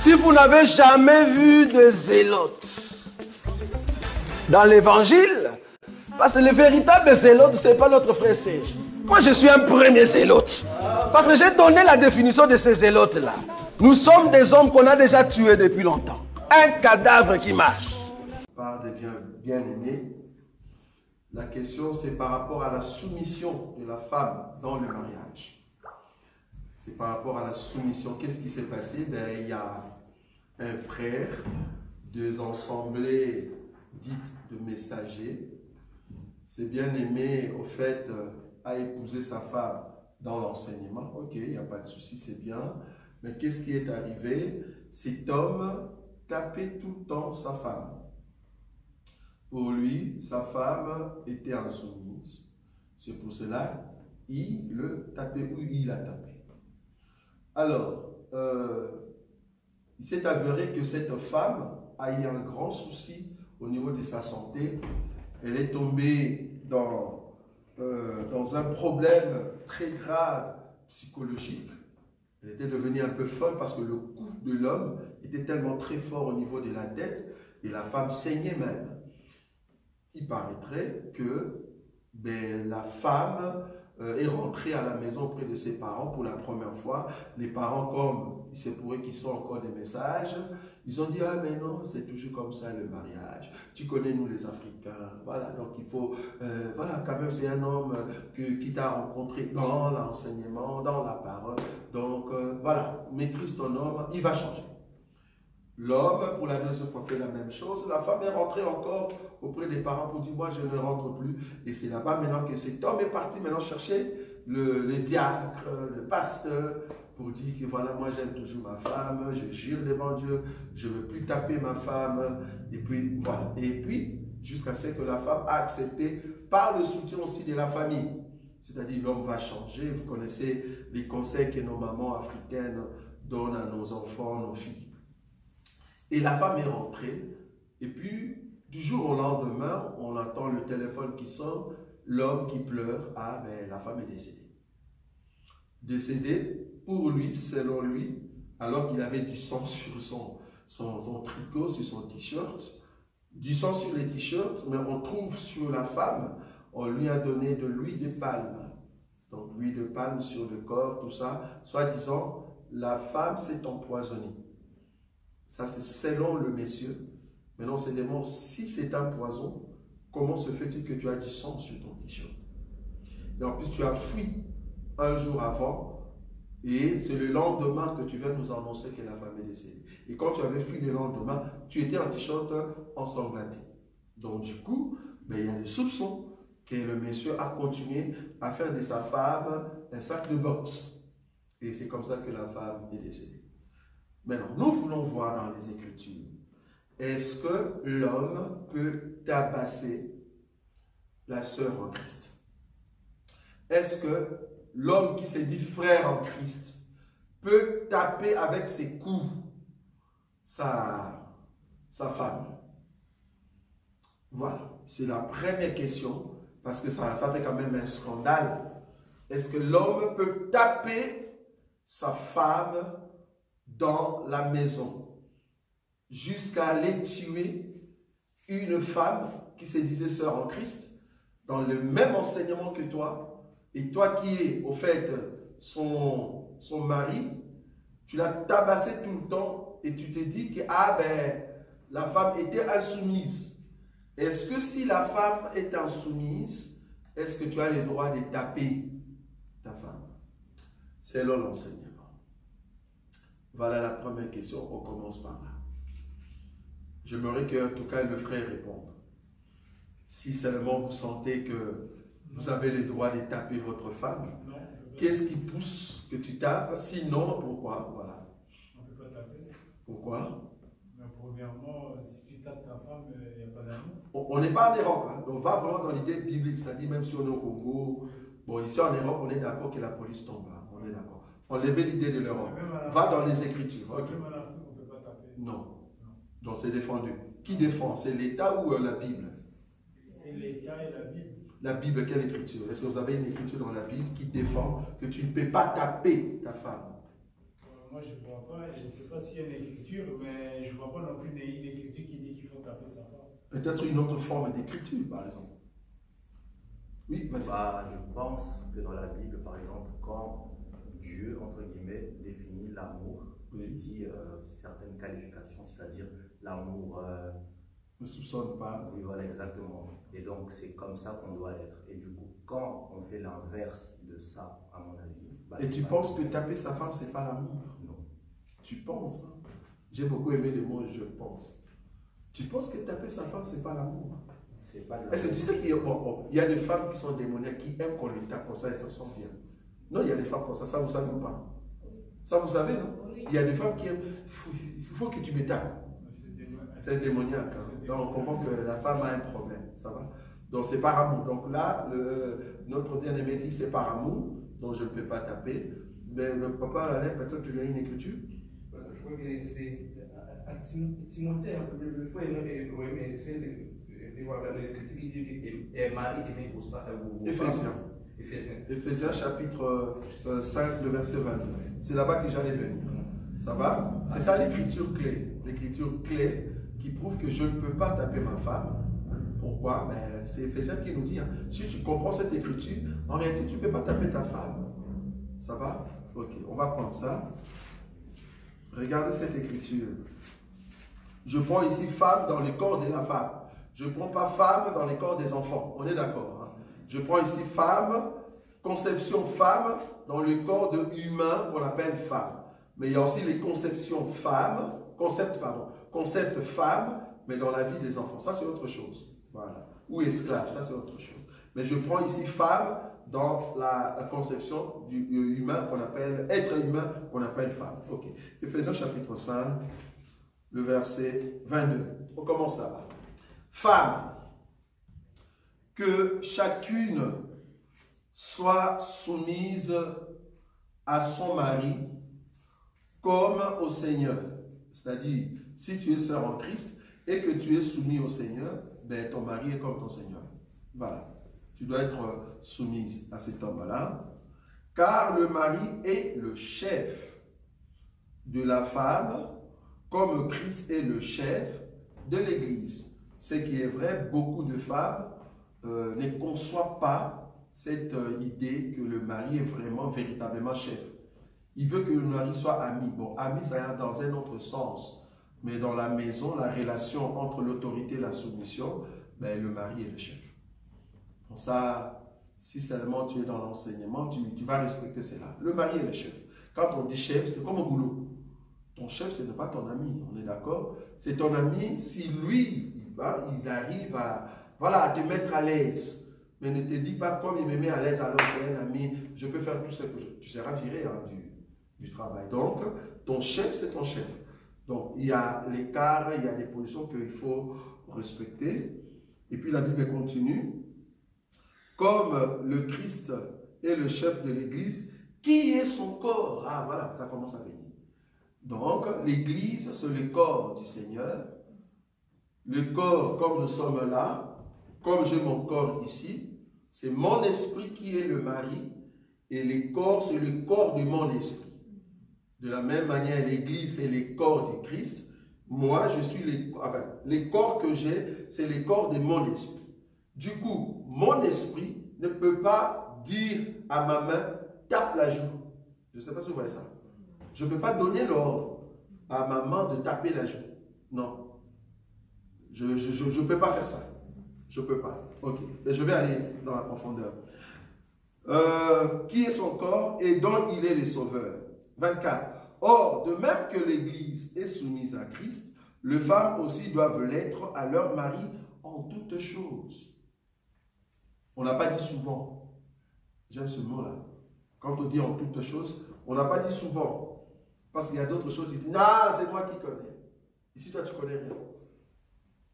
Si vous n'avez jamais vu de zélotes dans l'évangile, parce que le véritable zélote, ce n'est pas notre frère Serge. Moi, je suis un premier zélote. Parce que j'ai donné la définition de ces zélotes-là. Nous sommes des hommes qu'on a déjà tués depuis longtemps. Un cadavre qui marche. Par des bien-aimés, la question c'est par rapport à la soumission de la femme dans le mariage. C'est par rapport à la soumission. Qu'est-ce qui s'est passé? Ben, il y a un frère, deux assemblées dites de messagers. C'est bien-aimé, au fait, a épousé sa femme dans l'enseignement. Ok, il n'y a pas de souci, c'est bien. Mais qu'est-ce qui est arrivé? Cet homme tapait tout le temps sa femme. Pour lui, sa femme était insoumise. C'est pour cela qu'il le tapait ou il a tapé. Alors, il s'est avéré que cette femme a eu un grand souci au niveau de sa santé. Elle est tombée dans un problème très grave psychologique. Elle était devenue un peu folle parce que le coup de l'homme était tellement très fort au niveau de la tête et la femme saignait même. Il paraîtrait que la femme est rentrée à la maison auprès de ses parents pour la première fois. Les parents, comme il se pourrait qu'ils sont encore des messages, ils ont dit « Ah mais non, c'est toujours comme ça le mariage. Tu connais nous les Africains. Voilà, donc il faut... voilà, quand même c'est un homme qui t'a rencontré dans l'enseignement, dans la parole. Donc voilà, maîtrise ton homme, il va changer. » L'homme, pour la deuxième fois, fait la même chose. La femme est rentrée encore auprès des parents pour dire, moi, je ne rentre plus. Et c'est là-bas maintenant que cet homme est parti maintenant chercher le diacre, le pasteur, pour dire que voilà, moi, j'aime toujours ma femme, je jure devant Dieu, je ne veux plus taper ma femme. Et puis, voilà. Et puis, jusqu'à ce que la femme a accepté par le soutien aussi de la famille. C'est-à-dire, l'homme va changer. Vous connaissez les conseils que nos mamans africaines donnent à nos enfants, nos filles. Et la femme est rentrée, et puis du jour au lendemain, on entend le téléphone qui sonne, l'homme qui pleure, ah ben la femme est décédée. Décédée, pour lui, selon lui, alors qu'il avait du sang sur son tricot, sur son t-shirt, du sang sur les t-shirts, mais on trouve sur la femme, on lui a donné de l'huile de palme. Donc l'huile de palme sur le corps, tout ça, soi-disant, la femme s'est empoisonnée. Ça, c'est selon le monsieur. Maintenant, on se demande si c'est un poison, comment se fait-il que tu as du sang sur ton t-shirt? Et en plus, tu as fui un jour avant et c'est le lendemain que tu viens nous annoncer que la femme est décédée. Et quand tu avais fui le lendemain, tu étais en t-shirt ensanglanté. Donc, du coup, il y a des soupçons que le monsieur a continué à faire de sa femme un sac de boxe. Et c'est comme ça que la femme est décédée. Maintenant, nous voulons voir dans les Écritures, est-ce que l'homme peut tabasser la sœur en Christ? Est-ce que l'homme qui se dit frère en Christ peut taper avec ses coups sa femme? Voilà, c'est la première question, parce que ça fait quand même un scandale. Est-ce que l'homme peut taper sa femme dans la maison, jusqu'à aller tuer une femme qui se disait sœur en Christ, dans le même enseignement que toi, et toi qui es au fait son mari, tu l'as tabassé tout le temps et tu te dis que ah ben la femme était insoumise. Est-ce que si la femme est insoumise, est-ce que tu as le droit de taper ta femme? Selon l'enseignement. Voilà la première question, on commence par là. J'aimerais que, en tout cas, le frère réponde. Si seulement vous sentez que vous avez le droit de taper votre femme, qu'est-ce qui pousse que tu tapes? Sinon, pourquoi? Voilà. On ne peut pas taper. Pourquoi? Mais premièrement, si tu tapes ta femme, il n'y a pas d'amour. On n'est pas en Europe, hein. On va vraiment dans l'idée biblique, c'est-à-dire même si on est au Congo, bon, ici en Europe, on est d'accord que la police tombe, hein. On est d'accord. Enlevez l'idée de l'Europe. Va dans les Écritures. Okay. Même à l'Afrique, on ne peut pas taper. Non. Donc c'est défendu. Qui défend? C'est l'État ou la Bible? Et l'État et la Bible. La Bible, quelle écriture? Est-ce que vous avez une écriture dans la Bible qui défend que tu ne peux pas taper ta femme? moi je ne vois pas, je ne sais pas s'il y a une écriture, mais je ne vois pas non plus une écriture qui dit qu'il faut taper sa femme. Peut-être une autre forme d'écriture, par exemple. Oui, vas-y. Bah, je pense que dans la Bible, par exemple, quand Dieu, entre guillemets, définit l'amour, Oui. il dit certaines qualifications, c'est-à-dire l'amour. Ne soupçonne pas. Oui, voilà, exactement. Et donc, c'est comme ça qu'on doit être. Et du coup, quand on fait l'inverse de ça, à mon avis. Bah, Et tu penses que taper sa femme, c'est pas l'amour? Non. Tu penses, hein? J'ai beaucoup aimé le mot je pense. Tu penses que taper sa femme, c'est pas l'amour? C'est pas de Est-ce que l'amour. tu sais qu'il y a des femmes qui sont démoniaques, qui aiment qu'on les tape comme ça et ça sent bien? Non, il y a des femmes comme ça vous savez ou pas? Ça vous savez, non? Il y a des femmes qui aiment, il faut que tu me tapes. C'est démoniaque. Hein? Donc on comprend que la femme a un problème, ça va? Donc c'est par amour. Donc là, notre bien-aimé dit c'est par amour, donc je ne peux pas taper. Mais le papa, là, peut-être tu as une écriture? Je crois que c'est à Timothée, il faut aimer, c'est l'écriture qui dit que mari aimé vos Éphésiens. Éphésiens chapitre 5, le verset 22. C'est là-bas que j'allais venir. Ça va? C'est ça l'écriture clé. L'écriture clé qui prouve que je ne peux pas taper ma femme. Pourquoi? Ben, c'est Éphésiens qui nous dit, hein, si tu comprends cette écriture, en réalité, tu ne peux pas taper ta femme. Ça va? Ok, on va prendre ça. Regardez cette écriture. Je prends ici femme dans le corps de la femme. Je ne prends pas femme dans les corps des enfants. On est d'accord, hein? Je prends ici femme, conception femme, dans le corps de humain qu'on appelle femme. Mais il y a aussi les conceptions femmes, concept femme, mais dans la vie des enfants. Ça, c'est autre chose. Voilà. Ou esclave, ça, c'est autre chose. Mais je prends ici femme dans la conception du humain qu'on appelle, être humain qu'on appelle femme. Ok. Éphésiens chapitre 5, le verset 22. On commence là-bas. Femme, que chacune soit soumise à son mari comme au Seigneur. C'est-à-dire, si tu es sœur en Christ et que tu es soumis au Seigneur, ben ton mari est comme ton Seigneur. Voilà. Tu dois être soumise à cet homme-là. Car le mari est le chef de la femme, comme Christ est le chef de l'Église. Ce qui est vrai, beaucoup de femmes ne conçoivent pas cette idée que le mari est vraiment, véritablement chef. Il veut que le mari soit ami. Bon, ami, ça va dans un autre sens. Mais dans la maison, la relation entre l'autorité et la soumission, ben, le mari est le chef. Pour ça, si seulement tu es dans l'enseignement, tu vas respecter cela. Le mari est le chef. Quand on dit chef, c'est comme au boulot. Ton chef, ce n'est pas ton ami, on est d'accord? C'est ton ami si lui, il arrive à, voilà, à te mettre à l'aise. Mais ne te dis pas, comme il me met à l'aise, alors c'est un ami, je peux faire tout ce que tu seras viré hein, du travail. Donc, ton chef, c'est ton chef. Donc, il y a l'écart, il y a des positions qu'il faut respecter. Et puis, la Bible continue. Comme le Christ est le chef de l'Église, qui est son corps? Ah, voilà, ça commence à venir. Donc, l'Église, c'est le corps du Seigneur. Le corps, comme nous sommes là, comme j'ai mon corps ici, c'est mon esprit qui est le mari, et le corps, c'est le corps de mon esprit. De la même manière, l'Église, c'est le corps du Christ. Moi, je suis les corps que j'ai, c'est le corps de mon esprit. Du coup, mon esprit ne peut pas dire à ma main, tape la joue. Je ne sais pas si vous voyez ça. Je ne peux pas donner l'ordre à ma main de taper la joue. Non. Je ne peux pas faire ça. Je ne peux pas. Ok. Mais je vais aller dans la profondeur. Qui est son corps et dont il est le sauveur. 24. Or, de même que l'Église est soumise à Christ, les femmes aussi doivent l'être à leur mari en toutes choses. On n'a pas dit souvent. J'aime ce mot-là. Quand on dit en toutes choses, on n'a pas dit souvent. Parce qu'il y a d'autres choses qui disent, non, c'est moi qui connais. Ici, toi, tu connais rien.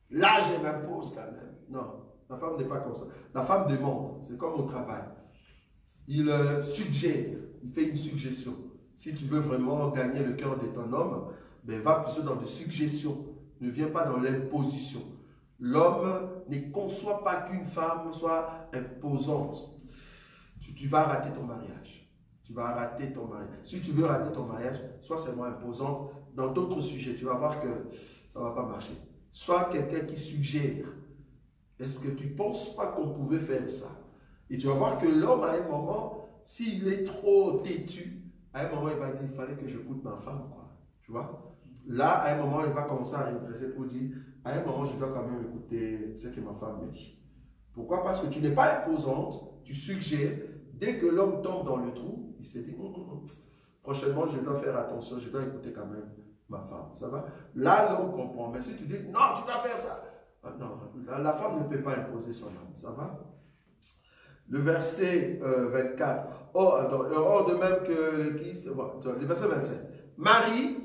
Là, je m'impose quand même. Non, la femme n'est pas comme ça. La femme demande. C'est comme au travail. Il suggère. Il fait une suggestion. Si tu veux vraiment gagner le cœur de ton homme, ben, va plutôt dans des suggestions. Ne viens pas dans l'imposition. L'homme ne conçoit pas qu'une femme soit imposante. Tu vas rater ton mariage. tu vas rater ton mariage. Si tu veux rater ton mariage, sois seulement imposante dans d'autres sujets. Tu vas voir que ça ne va pas marcher. Sois quelqu'un qui suggère. Est-ce que tu ne penses pas qu'on pouvait faire ça? Et tu vas voir que l'homme, à un moment, s'il est trop têtu, à un moment, il va dire, il fallait que je écoute ma femme, quoi. Tu vois? Là, à un moment, il va commencer à rétrécir pour dire, à un moment, je dois quand même écouter ce que ma femme me dit. Pourquoi? Parce que tu n'es pas imposante, tu suggères. Dès que l'homme tombe dans le trou, il se dit, prochainement, je dois faire attention, je dois écouter quand même ma femme. Ça va? Là, l'homme comprend. Mais si tu dis, non, tu dois faire ça. Non, la femme ne peut pas imposer son homme. Ça va? Le verset 24. Or, de même que le Christ, le verset 27. Marie,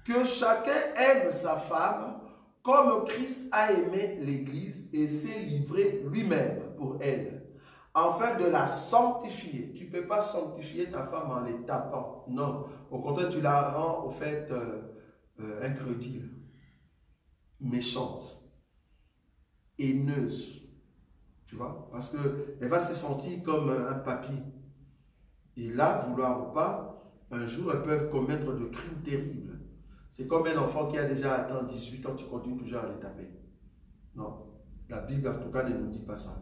que chacun aime sa femme comme Christ a aimé l'Église et s'est livré lui-même pour elle, afin de la sanctifier. Tu ne peux pas sanctifier ta femme en les tapant. Non. Au contraire, tu la rends au fait incrédule, méchante, haineuse. Tu vois? Parce qu'elle va se sentir comme un papy. Et là, vouloir ou pas, un jour, elles peuvent commettre de crimes terribles. C'est comme un enfant qui a déjà atteint 18 ans, tu continues toujours à les taper. Non. La Bible, en tout cas, ne nous dit pas ça.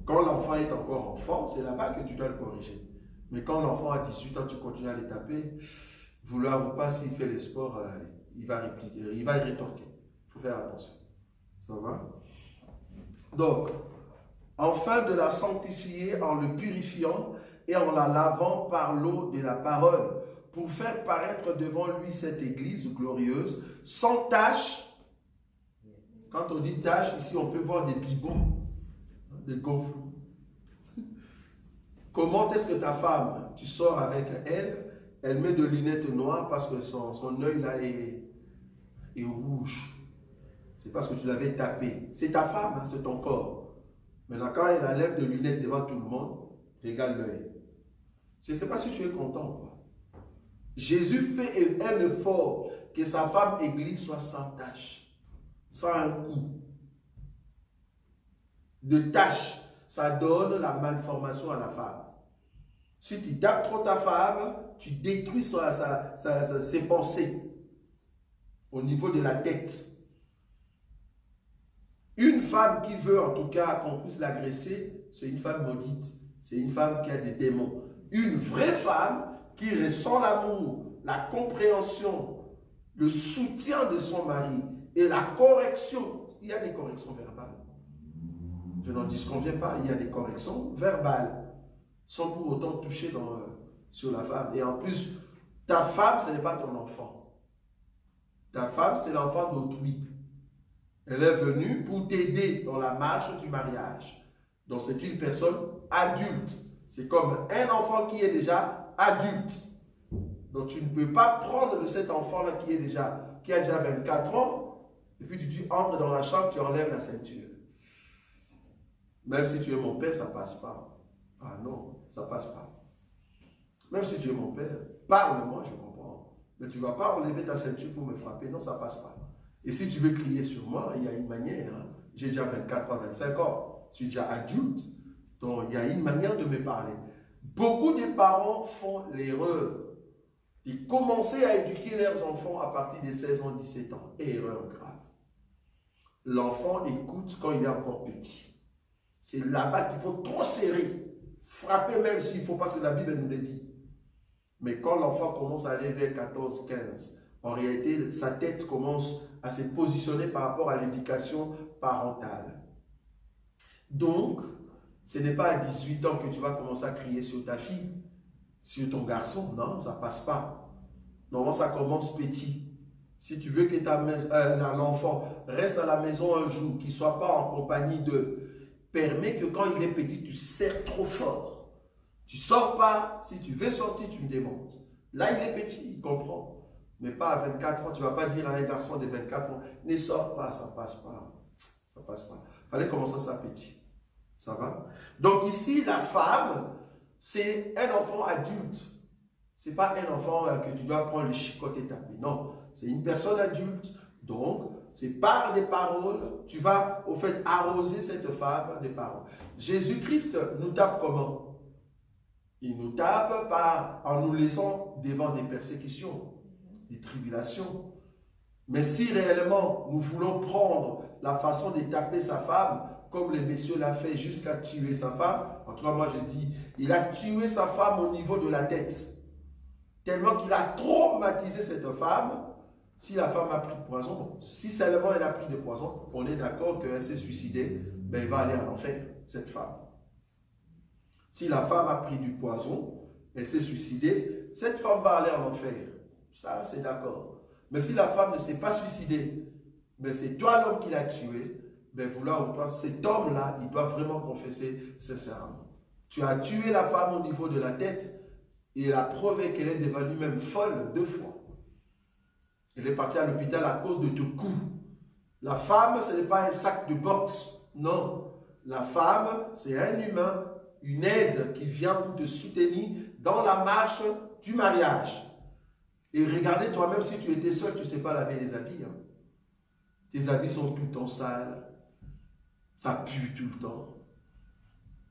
Quand l'enfant est encore enfant, c'est là-bas que tu dois le corriger. Mais quand l'enfant a 18 ans, tu continues à les taper, vouloir ou pas, s'il fait les sports, il va répliquer, il va rétorquer. Il faut faire attention. Ça va? Donc, afin de la sanctifier en le purifiant et en la lavant par l'eau de la parole, pour faire paraître devant lui cette église glorieuse, sans tache. Quand on dit tache, ici on peut voir des bibots, des gonfles. Comment est-ce que ta femme, tu sors avec elle, elle met de lunettes noires parce que son œil là est rouge. C'est parce que tu l'avais tapé. C'est ta femme, hein, c'est ton corps. Maintenant, quand elle enlève de lunettes devant tout le monde, regarde l'œil. Je ne sais pas si tu es content ou pas. Jésus fait un effort que sa femme église soit sans tache, sans un coup. De tache, ça donne la malformation à la femme. Si tu tapes trop ta femme, tu détruis ses pensées au niveau de la tête. Une femme qui veut en tout cas qu'on puisse l'agresser, c'est une femme maudite. C'est une femme qui a des démons. Une vraie femme qui ressent l'amour, la compréhension, le soutien de son mari et la correction. Il y a des corrections verbales. Je n'en disconviens pas, il y a des corrections verbales, sans pour autant toucher sur la femme. Et en plus, ta femme, ce n'est pas ton enfant. Ta femme, c'est l'enfant d'autrui. Elle est venue pour t'aider dans la marche du mariage. Donc, c'est une personne adulte. C'est comme un enfant qui est déjà adulte. Donc, tu ne peux pas prendre de cet enfant-là qui a déjà 24 ans, et puis tu entres dans la chambre, tu enlèves la ceinture. Même si tu es mon père, ça ne passe pas. Ah non, ça ne passe pas. Même si tu es mon père, parle-moi, je comprends. Mais tu ne vas pas enlever ta ceinture pour me frapper. Non, ça ne passe pas. Et si tu veux crier sur moi, il y a une manière. Hein. J'ai déjà 24 ans, 25 ans. Je suis déjà adulte. Donc, il y a une manière de me parler. Beaucoup de parents font l'erreur de commencer à éduquer leurs enfants à partir de 16 ans, 17 ans. Erreur grave. L'enfant écoute quand il est encore petit. C'est là-bas qu'il faut trop serrer. Frapper même s'il faut, parce que la Bible nous le dit. Mais quand l'enfant commence à aller vers 14, 15, en réalité, sa tête commence à se positionner par rapport à l'éducation parentale. Donc, ce n'est pas à 18 ans que tu vas commencer à crier sur ta fille, sur ton garçon. Non, ça ne passe pas. Normalement, ça commence petit. Si tu veux que l'enfant reste à la maison un jour, qu'il ne soit pas en compagnie d'eux, permet que quand il est petit, tu serres trop fort. Tu ne sors pas. Si tu veux sortir, tu me demandes. Là, il est petit, il comprend. Mais pas à 24 ans, tu ne vas pas dire à un garçon de 24 ans, ne sors pas, ça ne passe pas. Ça ne passe pas. Il fallait commencer ça petit. Ça va? Donc ici, la femme, c'est un enfant adulte. Ce n'est pas un enfant que tu dois prendre le chicote et taper. Non, c'est une personne adulte. Donc, c'est par des paroles, tu vas au fait arroser cette femme des paroles. Jésus-Christ nous tape comment? Il nous tape en nous laissant devant des persécutions, des tribulations. Mais si réellement nous voulons prendre la façon de taper sa femme, comme le monsieur l'a fait jusqu'à tuer sa femme, en tout cas moi je dis, il a tué sa femme au niveau de la tête. Tellement qu'il a traumatisé cette femme. Si la femme a pris de poison, bon, si seulement elle a pris de poison, on est d'accord qu'elle s'est suicidée, ben elle va aller en enfer, cette femme. Si la femme a pris du poison, elle s'est suicidée, cette femme va aller en enfer. Ça, c'est d'accord. Mais si la femme ne s'est pas suicidée, mais c'est toi l'homme qui l'a tué, ben voilà, toi, cet homme-là, il doit vraiment confesser sincèrement. Tu as tué la femme au niveau de la tête, et il a prouvé qu'elle est devenue même folle 2 fois. Elle est partie à l'hôpital à cause de tes coups. La femme, ce n'est pas un sac de boxe. Non. La femme, c'est un humain, une aide qui vient pour te soutenir dans la marche du mariage. Et regardez toi-même, si tu étais seul, tu ne sais pas laver les habits. Hein. Tes habits sont tout le temps sales. Ça pue tout le temps.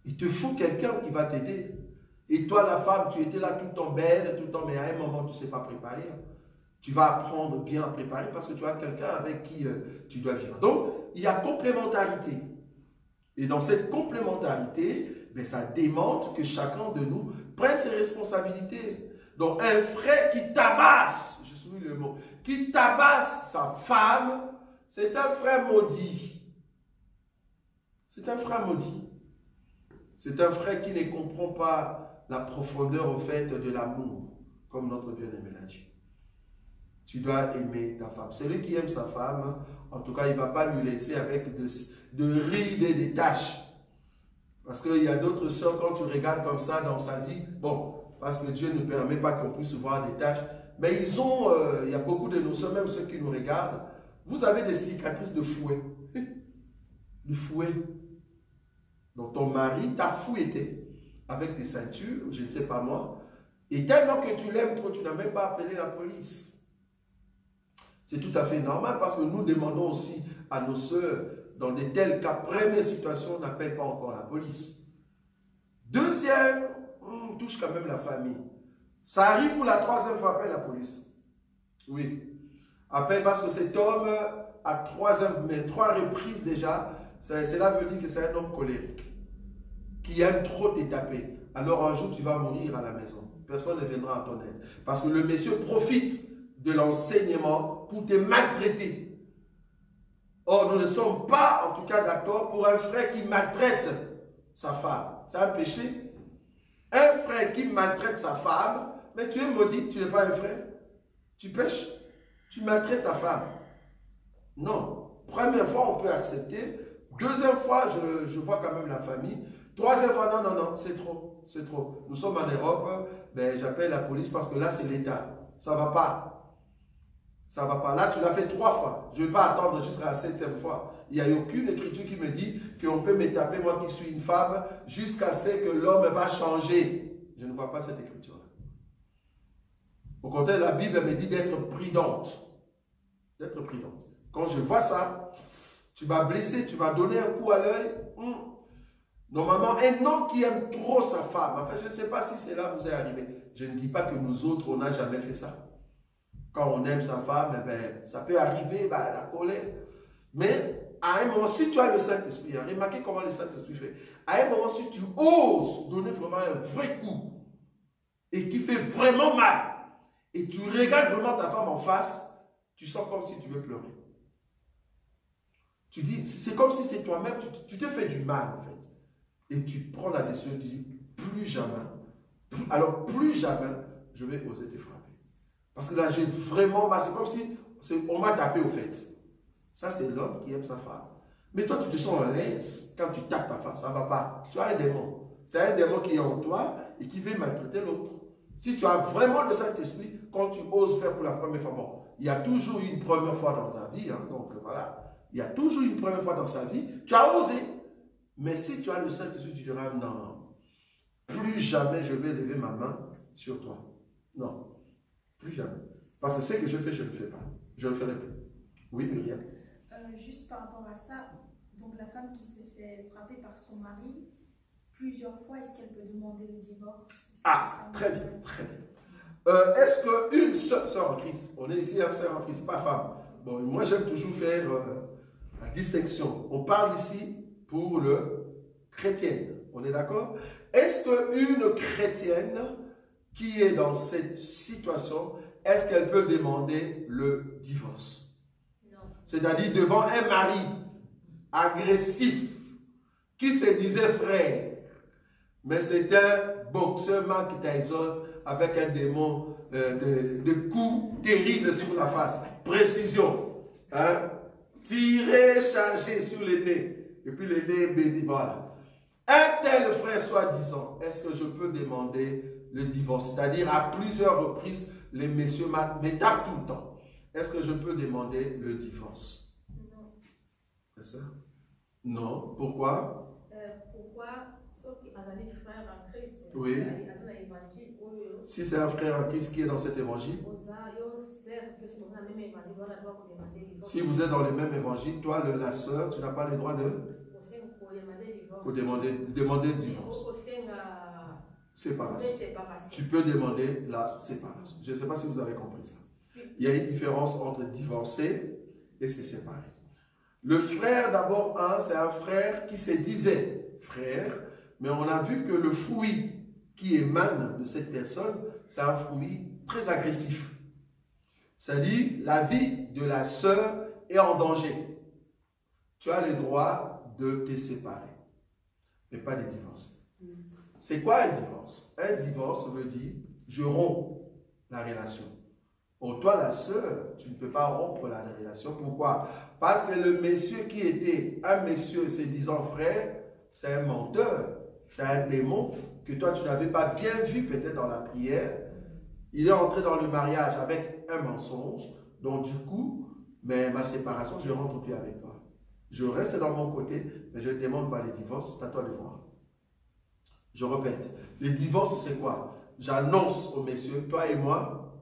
Il te faut quelqu'un qui va t'aider. Et toi, la femme, tu étais là tout le temps belle, tout le temps, mais à un moment, tu ne sais pas préparer. Hein. Tu vas apprendre bien à préparer parce que tu as quelqu'un avec qui tu dois vivre. Donc, il y a complémentarité. Et dans cette complémentarité, ben, ça démontre que chacun de nous prenne ses responsabilités. Donc, un frère qui tabasse, je souligne le mot, qui tabasse sa femme, c'est un frère maudit. C'est un frère maudit. C'est un frère qui ne comprend pas la profondeur au fait de l'amour, comme notre bien-aimé l'a dit. Tu dois aimer ta femme. Celui qui aime sa femme, en tout cas, il ne va pas lui laisser avec de rides et des taches. Parce qu'il y a d'autres sœurs, quand tu regardes comme ça dans sa vie, bon, parce que Dieu ne permet pas qu'on puisse voir des taches, mais ils ont, il y a beaucoup de nos sœurs, même ceux qui nous regardent, vous avez des cicatrices de fouet. De fouet. Donc ton mari t'a fouetté avec des ceintures, je ne sais pas moi, et tellement que tu l'aimes trop, tu n'as même pas appelé la police. C'est tout à fait normal parce que nous demandons aussi à nos sœurs, dans de tels cas, première situation, on n'appelle pas encore la police. Deuxième, on touche quand même la famille. Ça arrive pour la 3e fois, appelle la police. Oui. Appelle parce que cet homme, à 3 reprises déjà, cela veut dire que c'est un homme colérique, qui aime trop te taper. Alors un jour, tu vas mourir à la maison. Personne ne viendra à ton aide. Parce que le monsieur profite de l'enseignement pour te maltraiter. Or, nous ne sommes pas, en tout cas, d'accord pour un frère qui maltraite sa femme. C'est un péché. Un frère qui maltraite sa femme, mais tu es maudit, tu n'es pas un frère. Tu pêches, tu maltraites ta femme. Non. Première fois, on peut accepter. Deuxième fois, je vois quand même la famille. Troisième fois, non, non, non, c'est trop. C'est trop. Nous sommes en Europe, ben, j'appelle la police parce que là, c'est l'État. Ça ne va pas. Ça ne va pas. Là, tu l'as fait 3 fois. Je ne vais pas attendre jusqu'à la 7e fois. Il n'y a aucune écriture qui me dit qu'on peut me taper, moi qui suis une femme, jusqu'à ce que l'homme va changer. Je ne vois pas cette écriture-là. Au contraire, la Bible me dit d'être prudente. D'être prudente. Quand je vois ça, tu vas blesser, tu vas donner un coup à l'œil. Normalement, un homme qui aime trop sa femme, enfin, je ne sais pas si c'est là vous est arrivé. Je ne dis pas que nous autres, on n'a jamais fait ça. Quand on aime sa femme, eh ben, ça peut arriver, bah, la colère. Mais à un moment, si tu as le Saint-Esprit, remarquez comment le Saint-Esprit fait. À un moment, si tu oses donner vraiment un vrai coup et qui fait vraiment mal, et tu regardes vraiment ta femme en face, tu sens comme si tu veux pleurer. Tu dis, c'est comme si c'est toi-même, tu te fais du mal en fait. Et tu prends la décision, tu dis, plus jamais, plus jamais, je vais oser te frapper. Parce que là, j'ai vraiment mal. C'est comme si on m'a tapé au fait. Ça, c'est l'homme qui aime sa femme. Mais toi, tu te sens à l'aise quand tu tapes ta femme. Ça ne va pas. Tu as un démon. C'est un démon qui est en toi et qui veut maltraiter l'autre. Si tu as vraiment le Saint-Esprit, quand tu oses faire pour la première fois, bon, il y a toujours une première fois dans ta vie. Hein, donc voilà. Il y a toujours une première fois dans sa vie. Tu as osé. Mais si tu as le Saint-Esprit, tu diras non. Plus jamais je vais lever ma main sur toi. Non. Plus jamais. Parce que ce que je fais, je ne le fais pas. Je ne le ferai plus. Oui, Myriam. Juste par rapport à ça, donc la femme qui s'est fait frapper par son mari, plusieurs fois, est-ce qu'elle peut demander le divorce? Ah, très bien, très bien. Est-ce qu'une seule sœur en Christ, on est ici un sœur en Christ, pas femme. Bon, moi j'aime toujours faire la distinction. On parle ici pour le chrétien. On est d'accord? Est-ce qu'une chrétienne qui est dans cette situation, est-ce qu'elle peut demander le divorce? Non. C'est-à-dire devant un mari agressif qui se disait frère, mais c'est un boxeur Mike Tyson avec un démon de coups terribles sur la face. Précision. Hein? Tirer, charger sur le nez. Et puis le nez béni. Voilà. Un tel frère soi-disant, est-ce que je peux demander le divorce? C'est-à-dire à plusieurs reprises, les messieurs me tapent tout le temps. Est-ce que je peux demander le divorce? Non. C'est ça? Non. Pourquoi? Pourquoi? Sauf qu'il y a des frères en Christ. Oui. Si c'est un frère en Christ qui est dans cet évangile, si vous êtes dans le même évangile, toi, la sœur, tu n'as pas le droit de demander le divorce. Séparation. Tu peux demander la séparation. Je ne sais pas si vous avez compris ça. Il y a une différence entre divorcer et se séparer. Le frère, d'abord, c'est un frère qui se disait frère, mais on a vu que le fruit qui émane de cette personne, c'est un fruit très agressif. C'est-à-dire, la vie de la sœur est en danger. Tu as le droit de te séparer, mais pas de divorcer. C'est quoi un divorce? Un divorce veut dire, je romps la relation. Pour toi, la sœur, tu ne peux pas rompre la relation. Pourquoi? Parce que le monsieur qui était un monsieur se disant frère, c'est un menteur, c'est un démon que toi, tu n'avais pas bien vu peut-être dans la prière. Il est entré dans le mariage avec un mensonge. Donc du coup, mais ma séparation, je ne rentre plus avec toi. Je reste dans mon côté, mais je ne demande pas le divorce, c'est à toi de voir. Je répète, le divorce, c'est quoi? J'annonce au messieurs, toi et moi,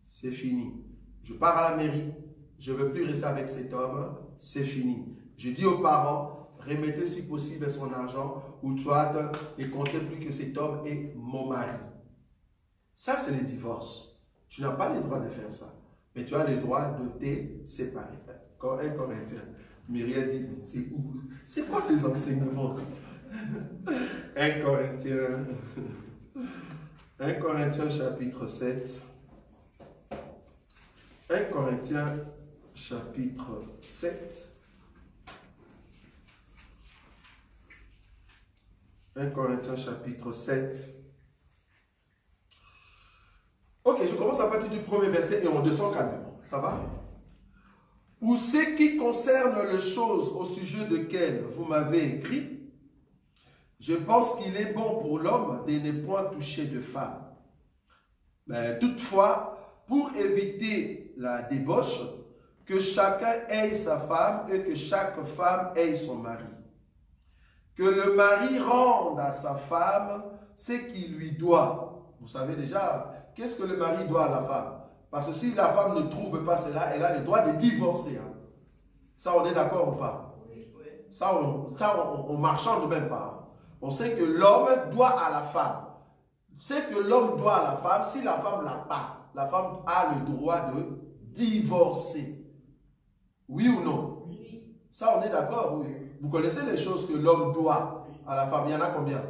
c'est fini. Je pars à la mairie, je ne veux plus rester avec cet homme, c'est fini. Je dis aux parents, remettez si possible son argent, ou toi, ne comptez plus que cet homme est mon mari. Ça, c'est le divorce. Tu n'as pas le droit de faire ça, mais tu as le droit de te séparer. Quand un Corinthien, Myriam dit, c'est où? C'est quoi ces enseignements? 1 Corinthiens chapitre 7. 1 Corinthiens chapitre 7. 1 Corinthiens chapitre 7. Ok, je commence à partir du premier verset et on descend calmement. Ça va? Pour ce qui concerne les choses au sujet desquelles vous m'avez écrit, je pense qu'il est bon pour l'homme de ne point toucher de femme. Mais toutefois, pour éviter la débauche, que chacun ait sa femme et que chaque femme ait son mari. Que le mari rende à sa femme ce qu'il lui doit. Vous savez déjà, qu'est-ce que le mari doit à la femme? Parce que si la femme ne trouve pas cela, elle a le droit de divorcer. Hein. Ça, on est d'accord ou pas? Ça, on marchande même pas. On sait que l'homme doit à la femme. C'est que l'homme doit à la femme. Si la femme l'a pas, la femme a le droit de divorcer. Oui ou non? Oui. Ça, on est d'accord, oui. Vous connaissez les choses que l'homme doit à la femme. Il y en a combien?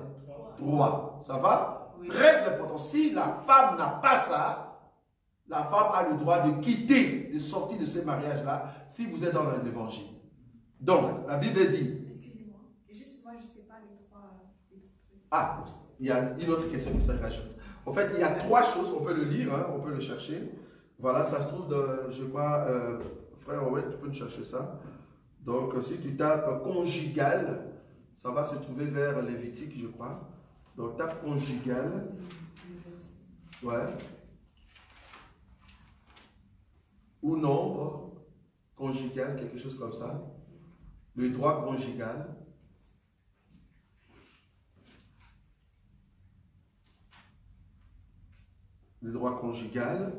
3. Ça va? Oui. Très important. Si la femme n'a pas ça, la femme a le droit de quitter, de sortir de ce mariage-là, si vous êtes dans l'évangile. Donc, la Bible dit... Excusez-moi, juste moi, je ne sais pas les trois trucs. Ah, il y a une autre question qui se rajoute. En fait, il y a 3 choses, on peut le lire, hein, on peut le chercher. Voilà, ça se trouve, je crois, frère Owen, tu peux nous chercher ça. Donc, si tu tapes conjugal, ça va se trouver vers Lévitique, je crois. Donc, tape conjugal. Ouais. Ou nombre conjugal, quelque chose comme ça. Le droit conjugal. Le droit conjugal,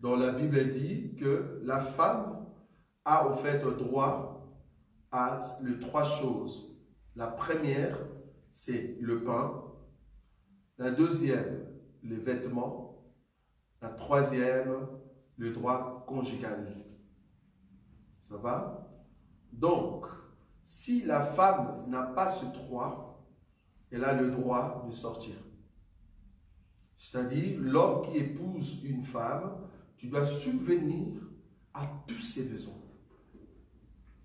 dont la Bible dit que la femme a au fait droit à les 3 choses. La première, c'est le pain. La deuxième, les vêtements. La troisième, le droit conjugal. Ça va? Donc, si la femme n'a pas ce droit, elle a le droit de sortir. C'est-à-dire, l'homme qui épouse une femme, tu dois subvenir à tous ses besoins.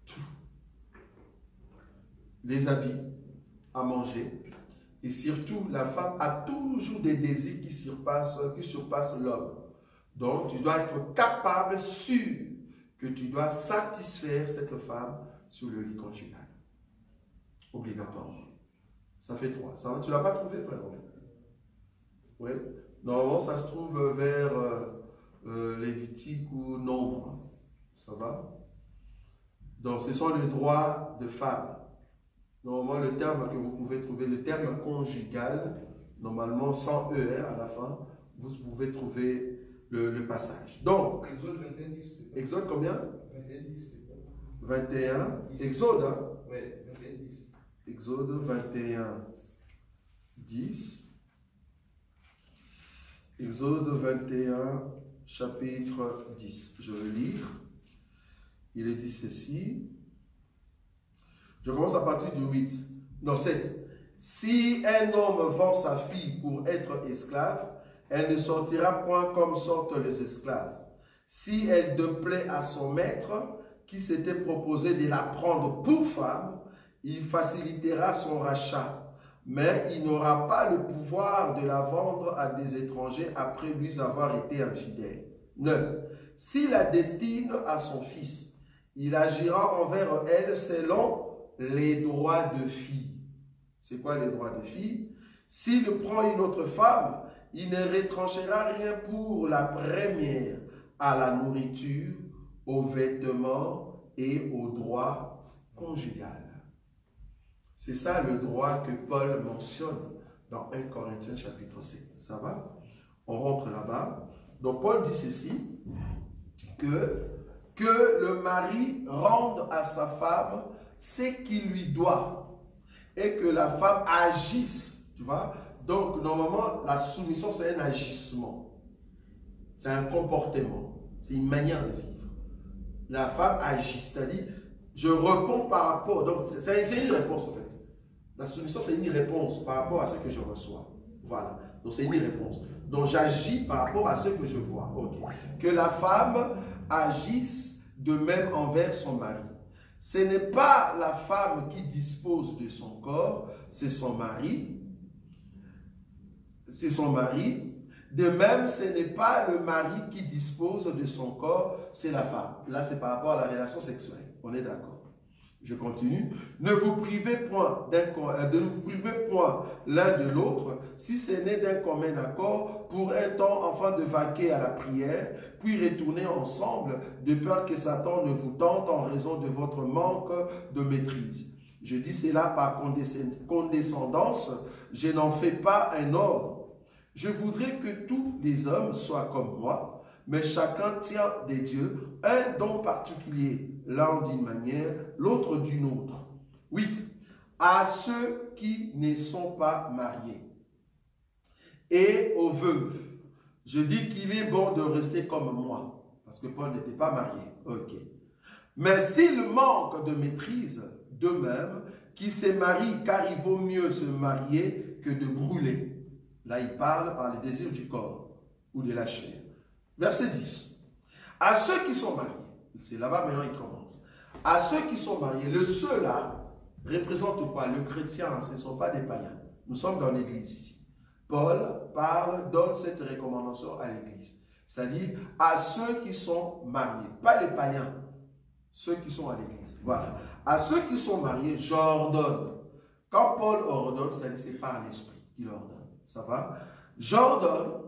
Tout. Les habits, à manger. Et surtout, la femme a toujours des désirs qui surpassent l'homme. Donc, tu dois être capable, sûr, que tu dois satisfaire cette femme sur le lit conjugal. Obligatoirement. Ça fait 3. Ça, tu ne l'as pas trouvé, vraiment? Oui. Normalement, ça se trouve vers Lévitique ou Nombre. Ça va? Donc, ce sont les droits de femme. Normalement, le terme que vous pouvez trouver, le terme conjugal, normalement sans ER à la fin, vous pouvez trouver le passage. Donc, Exode 21, 10. Exode combien? 21, 10. 21. Exode, hein? Oui, 21, 10. Exode 21, 10. Exode 21, chapitre 10. Je vais lire. Il est dit ceci. Je commence à partir du 8. Non, 7. Si un homme vend sa fille pour être esclave, elle ne sortira point comme sortent les esclaves. Si elle déplaît à son maître, qui s'était proposé de la prendre pour femme, il facilitera son rachat. Mais il n'aura pas le pouvoir de la vendre à des étrangers après lui avoir été infidèle. 9. S'il la destine à son fils, il agira envers elle selon les droits de fille. C'est quoi les droits de fille? S'il prend une autre femme, il ne retranchera rien pour la première, à la nourriture, aux vêtements et aux droits conjugal. C'est ça le droit que Paul mentionne dans 1 Corinthiens chapitre 7. Ça va? On rentre là-bas. Donc Paul dit ceci, que le mari rende à sa femme ce qu'il lui doit et que la femme agisse, tu vois. Donc normalement la soumission c'est un agissement, c'est un comportement, c'est une manière de vivre. La femme agit, c'est-à-dire je réponds par rapport, donc c'est une réponse en fait. La soumission c'est une réponse par rapport à ce que je reçois, voilà, donc c'est une réponse. Donc j'agis par rapport à ce que je vois, ok. Que la femme agisse de même envers son mari. Ce n'est pas la femme qui dispose de son corps, c'est son mari. C'est son mari. De même, ce n'est pas le mari qui dispose de son corps, c'est la femme. Là, c'est par rapport à la relation sexuelle. On est d'accord. Je continue. Ne vous privez point l'un de l'autre, si ce n'est d'un commun accord, pour un temps afin de vaquer à la prière, puis retourner ensemble, de peur que Satan ne vous tente en raison de votre manque de maîtrise. Je dis cela par condescendance, je n'en fais pas un ordre. Je voudrais que tous les hommes soient comme moi, mais chacun tient des dieux un don particulier, l'un d'une manière, l'autre d'une autre. 8. À ceux qui ne sont pas mariés et aux veuves, je dis qu'il est bon de rester comme moi, parce que Paul n'était pas marié. Ok. Mais s'il manque de maîtrise, d'eux-mêmes, qui se marient, car il vaut mieux se marier que de brûler. Là, il parle par le désir du corps ou de la chair. Verset 10. À ceux qui sont mariés, c'est là-bas maintenant il commence. À ceux qui sont mariés, le ceux-là représente quoi? Le chrétien, ce ne sont pas des païens. Nous sommes dans l'église ici. Paul donne cette recommandation à l'église. C'est-à-dire à ceux qui sont mariés, pas les païens, ceux qui sont à l'église. Voilà. À ceux qui sont mariés, j'ordonne. Quand Paul ordonne, c'est-à-dire c'est par l'esprit qu'il ordonne. Ça va? J'ordonne,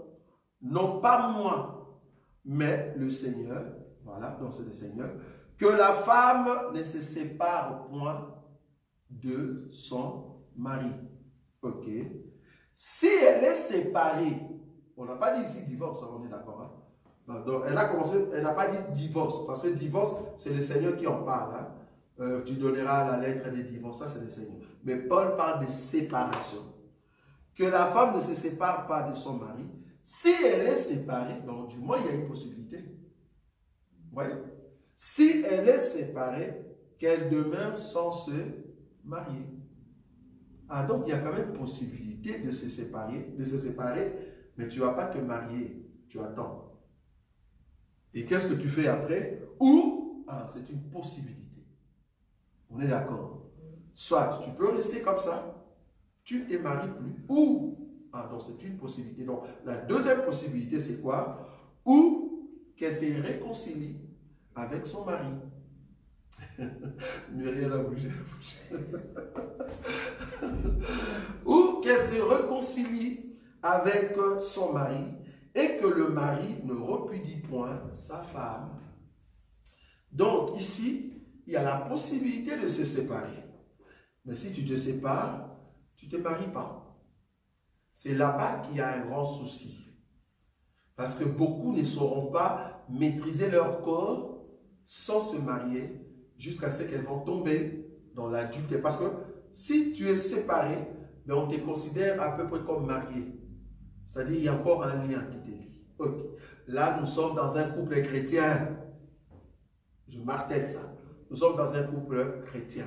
non pas moi, mais le Seigneur, voilà, donc c'est le Seigneur, que la femme ne se sépare point de son mari. Ok? Si elle est séparée, on n'a pas dit ici divorce, on est d'accord, hein? Donc elle a commencé, elle n'a pas dit divorce, parce que divorce, c'est le Seigneur qui en parle, hein? tu donneras la lettre des divorces, ça c'est le Seigneur. Mais Paul parle de séparation. Que la femme ne se sépare pas de son mari. Si elle est séparée, donc du moins il y a une possibilité. Vous voyez? Si elle est séparée, qu'elle demeure sans se marier. Ah, donc il y a quand même possibilité de se séparer, mais tu ne vas pas te marier, tu attends. Et qu'est-ce que tu fais après? Ou, c'est une possibilité. On est d'accord? Soit tu peux rester comme ça, tu ne te maries plus, ou, donc c'est une possibilité. Donc la deuxième possibilité c'est quoi? Ou qu'elle se réconcilie avec son mari. Muriel a bougé. Ou qu'elle se réconcilie avec son mari et que le mari ne repudie point sa femme. Donc ici, il y a la possibilité de se séparer. Mais si tu te sépares, tu ne te maries pas. C'est là-bas qu'il y a un grand souci. Parce que beaucoup ne sauront pas maîtriser leur corps sans se marier jusqu'à ce qu'elles vont tomber dans l'adultère. Parce que si tu es séparé, ben on te considère à peu près comme marié. C'est-à-dire il y a encore un lien qui te lie. Okay. Là, nous sommes dans un couple chrétien. Je martèle ça. Nous sommes dans un couple chrétien.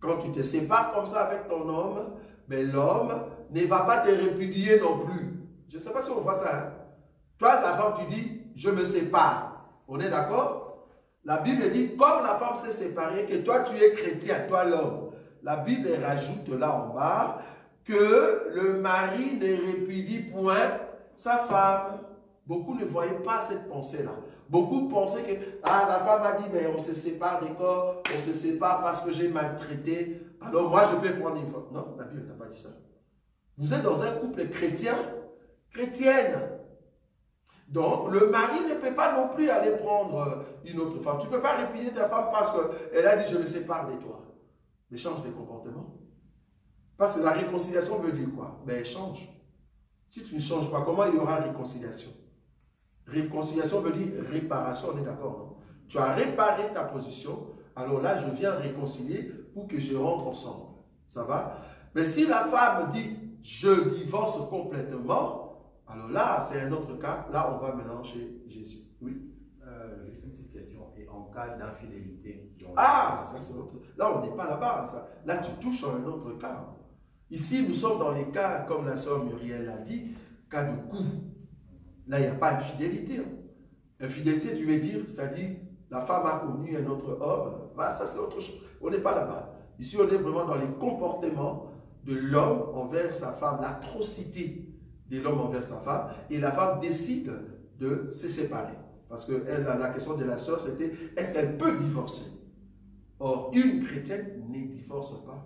Quand tu te sépares comme ça avec ton homme, ben l'homme ne va pas te répudier non plus. Je ne sais pas si on voit ça. Hein? Toi, ta femme, tu dis, je me sépare. On est d'accord? La Bible dit, comme la femme s'est séparée, que toi, tu es chrétien, toi l'homme. La Bible rajoute là en bas que le mari ne répudie point sa femme. Beaucoup ne voyaient pas cette pensée-là. Beaucoup pensaient que la femme a dit, mais on se sépare des corps, on se sépare parce que j'ai maltraité. Alors moi, je peux prendre une femme. Non, la Bible n'a pas dit ça. Vous êtes dans un couple chrétien, chrétienne. Donc, le mari ne peut pas non plus aller prendre une autre femme. Tu ne peux pas répudier ta femme parce qu'elle a dit, je me sépare de toi. Mais change de comportement. Parce que la réconciliation veut dire quoi? Ben, change. Si tu ne changes pas, comment il y aura réconciliation? Réconciliation veut dire réparation, on est d'accord, non? Tu as réparé ta position, alors là, je viens réconcilier pour que je rentre ensemble. Ça va? Mais si la femme dit, je divorce complètement, alors là, c'est un autre cas. Là, on va maintenant chez Jésus. Oui? Juste une petite question. Et en cas d'infidélité? Ça c'est autre. Là, on n'est pas là-bas. Là, tu touches à un autre cas. Ici, nous sommes dans les cas, comme la sœur Muriel a dit, cas de coup. Là, il n'y a pas d'infidélité. Infidélité, tu veux dire, c'est-à-dire, la femme a connu un autre homme. Ça, c'est autre chose. On n'est pas là-bas. Ici, on est vraiment dans les comportements de l'homme envers sa femme, l'atrocité de l'homme envers sa femme, et la femme décide de se séparer. Parce que la question de la sœur, c'était, est-ce qu'elle peut divorcer? Or, une chrétienne ne divorce pas.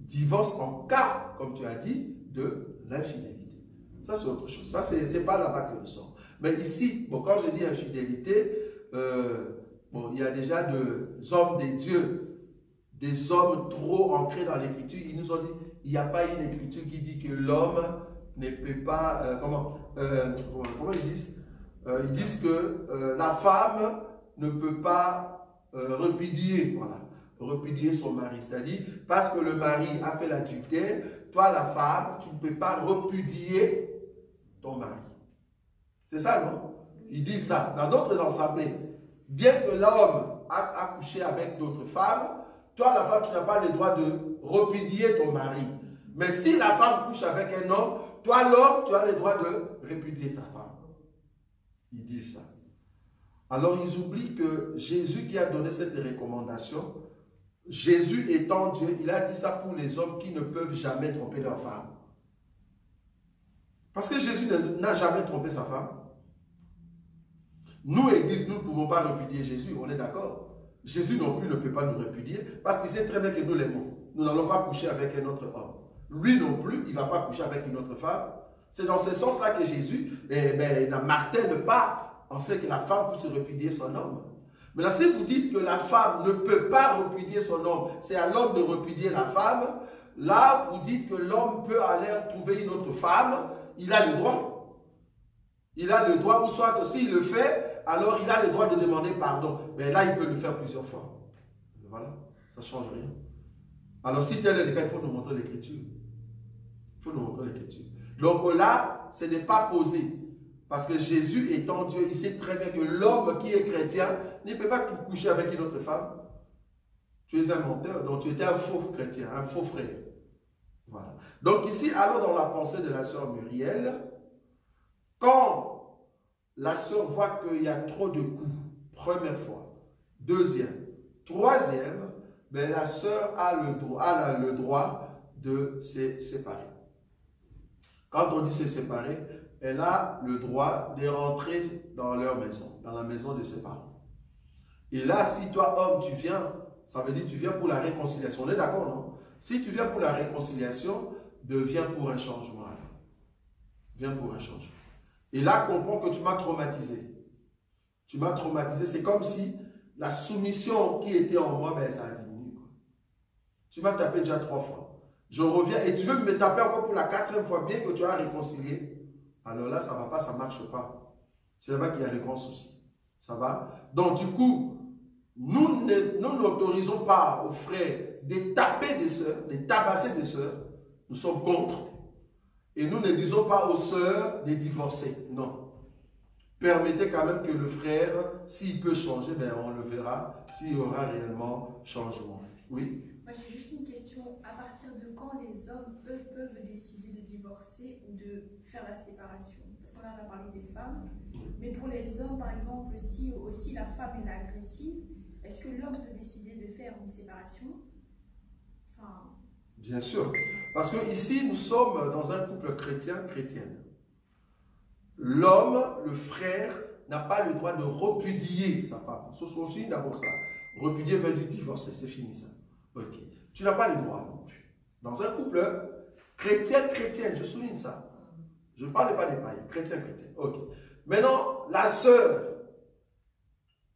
Divorce en cas, comme tu as dit, de l'infidélité. Ça, c'est autre chose. Ça, c'est pas là-bas que nous sommes. Mais ici, bon, quand je dis infidélité, il y a déjà des hommes des dieux, des hommes trop ancrés dans l'écriture. Ils nous ont dit, il n'y a pas une écriture qui dit que l'homme ne peut pas, comment ils disent? Ils disent que la femme ne peut pas repudier, repudier son mari. C'est-à-dire, parce que le mari a fait l'adultère, toi la femme, tu ne peux pas repudier ton mari. C'est ça, non? Ils disent ça. Dans d'autres assemblées, bien que l'homme a couché avec d'autres femmes, toi la femme, tu n'as pas le droit de repudier ton mari. Mais si la femme couche avec un homme, toi l'homme, tu as le droit de répudier sa femme. Ils disent ça. Alors ils oublient que Jésus qui a donné cette recommandation, Jésus étant Dieu, il a dit ça pour les hommes qui ne peuvent jamais tromper leur femme. Parce que Jésus n'a jamais trompé sa femme. Nous, Église, nous ne pouvons pas répudier Jésus, on est d'accord. Jésus non plus ne peut pas nous répudier parce qu'il sait très bien que nous l'aimons. Nous n'allons pas coucher avec un autre homme. Lui non plus, il ne va pas coucher avec une autre femme. C'est dans ce sens-là que Jésus ne martèle pas en ce que la femme puisse répudier son homme. Maintenant, si vous dites que la femme ne peut pas répudier son homme, c'est à l'homme de répudier la femme, là, vous dites que l'homme peut aller trouver une autre femme, il a le droit. Il a le droit, ou soit s'il le fait, alors il a le droit de demander pardon. Mais là, il peut le faire plusieurs fois. Voilà, ça ne change rien. Alors si tel est le cas, il faut nous montrer l'Écriture. Il faut nous montrer l'Écriture. Donc là, ce n'est pas posé. Parce que Jésus étant Dieu, il sait très bien que l'homme qui est chrétien ne peut pas coucher avec une autre femme. Tu es un menteur, donc tu étais un faux chrétien, un faux frère. Voilà. Donc ici, allons dans la pensée de la sœur Muriel. Quand la sœur voit qu'il y a trop de coups, première fois, deuxième, troisième, mais la sœur a le droit de se séparer. Quand on dit se séparer, elle a le droit de rentrer dans leur maison, dans la maison de ses parents. Et là, si toi, homme, tu viens, ça veut dire que tu viens pour la réconciliation. On est d'accord, non? Si tu viens pour la réconciliation, viens pour un changement. Viens pour un changement. Et là, comprends que tu m'as traumatisé. Tu m'as traumatisé. C'est comme si la soumission qui était en moi, ben, ça a diminué. Tu m'as tapé déjà 3 fois. Je reviens et tu veux me taper encore pour la 4e fois, bien que tu as réconcilié. Alors là, ça ne va pas, ça ne marche pas. C'est là-bas qu'il y a le grand souci. Ça va? Donc, du coup, nous n'autorisons pas aux frères de taper des sœurs, de tabasser des sœurs. Nous sommes contre. Et nous ne disons pas aux sœurs de divorcer. Non. Permettez quand même que le frère, s'il peut changer, ben on le verra, s'il y aura réellement changement. Oui? Moi, j'ai juste une question. À partir de quand les hommes, eux, peuvent décider de divorcer ou de faire la séparation? Parce qu'on en a parlé des femmes. Mais pour les hommes, par exemple, si aussi la femme est agressive, est-ce que l'homme peut décider de faire une séparation? Enfin... Bien sûr. Parce que ici, nous sommes dans un couple chrétien-chrétienne. L'homme, le frère, n'a pas le droit de repudier sa femme. Ce sont aussi d'abord ça. Repudier veut dire divorcer, c'est fini ça. Ok. Tu n'as pas le droit non plus. Dans un couple chrétien-chrétienne, je souligne ça. Je ne parle pas des païens, chrétien-chrétien. Ok. Maintenant, la sœur,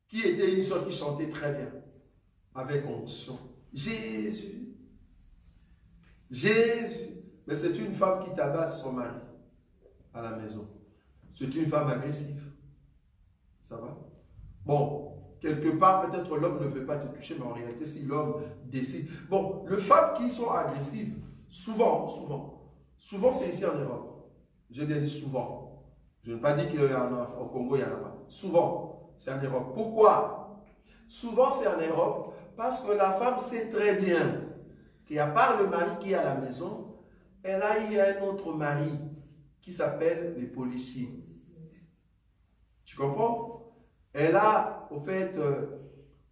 qui était une sœur qui chantait très bien, avec onction. Jésus. Jésus. Mais c'est une femme qui tabasse son mari à la maison. C'est une femme agressive. Ça va? Bon, quelque part, peut-être l'homme ne veut pas te toucher, mais en réalité, si l'homme décide... Bon, les femmes qui sont agressives, souvent, c'est ici en Europe. J'ai bien dit souvent. Je n'ai pas dit qu'au Congo, il n'y en a pas. Souvent, c'est en Europe. Pourquoi? Souvent, c'est en Europe parce que la femme sait très bien qu'à part le mari qui est à la maison, elle a eu un autre mari qui s'appelle les policiers. Tu comprends? Elle a, au fait,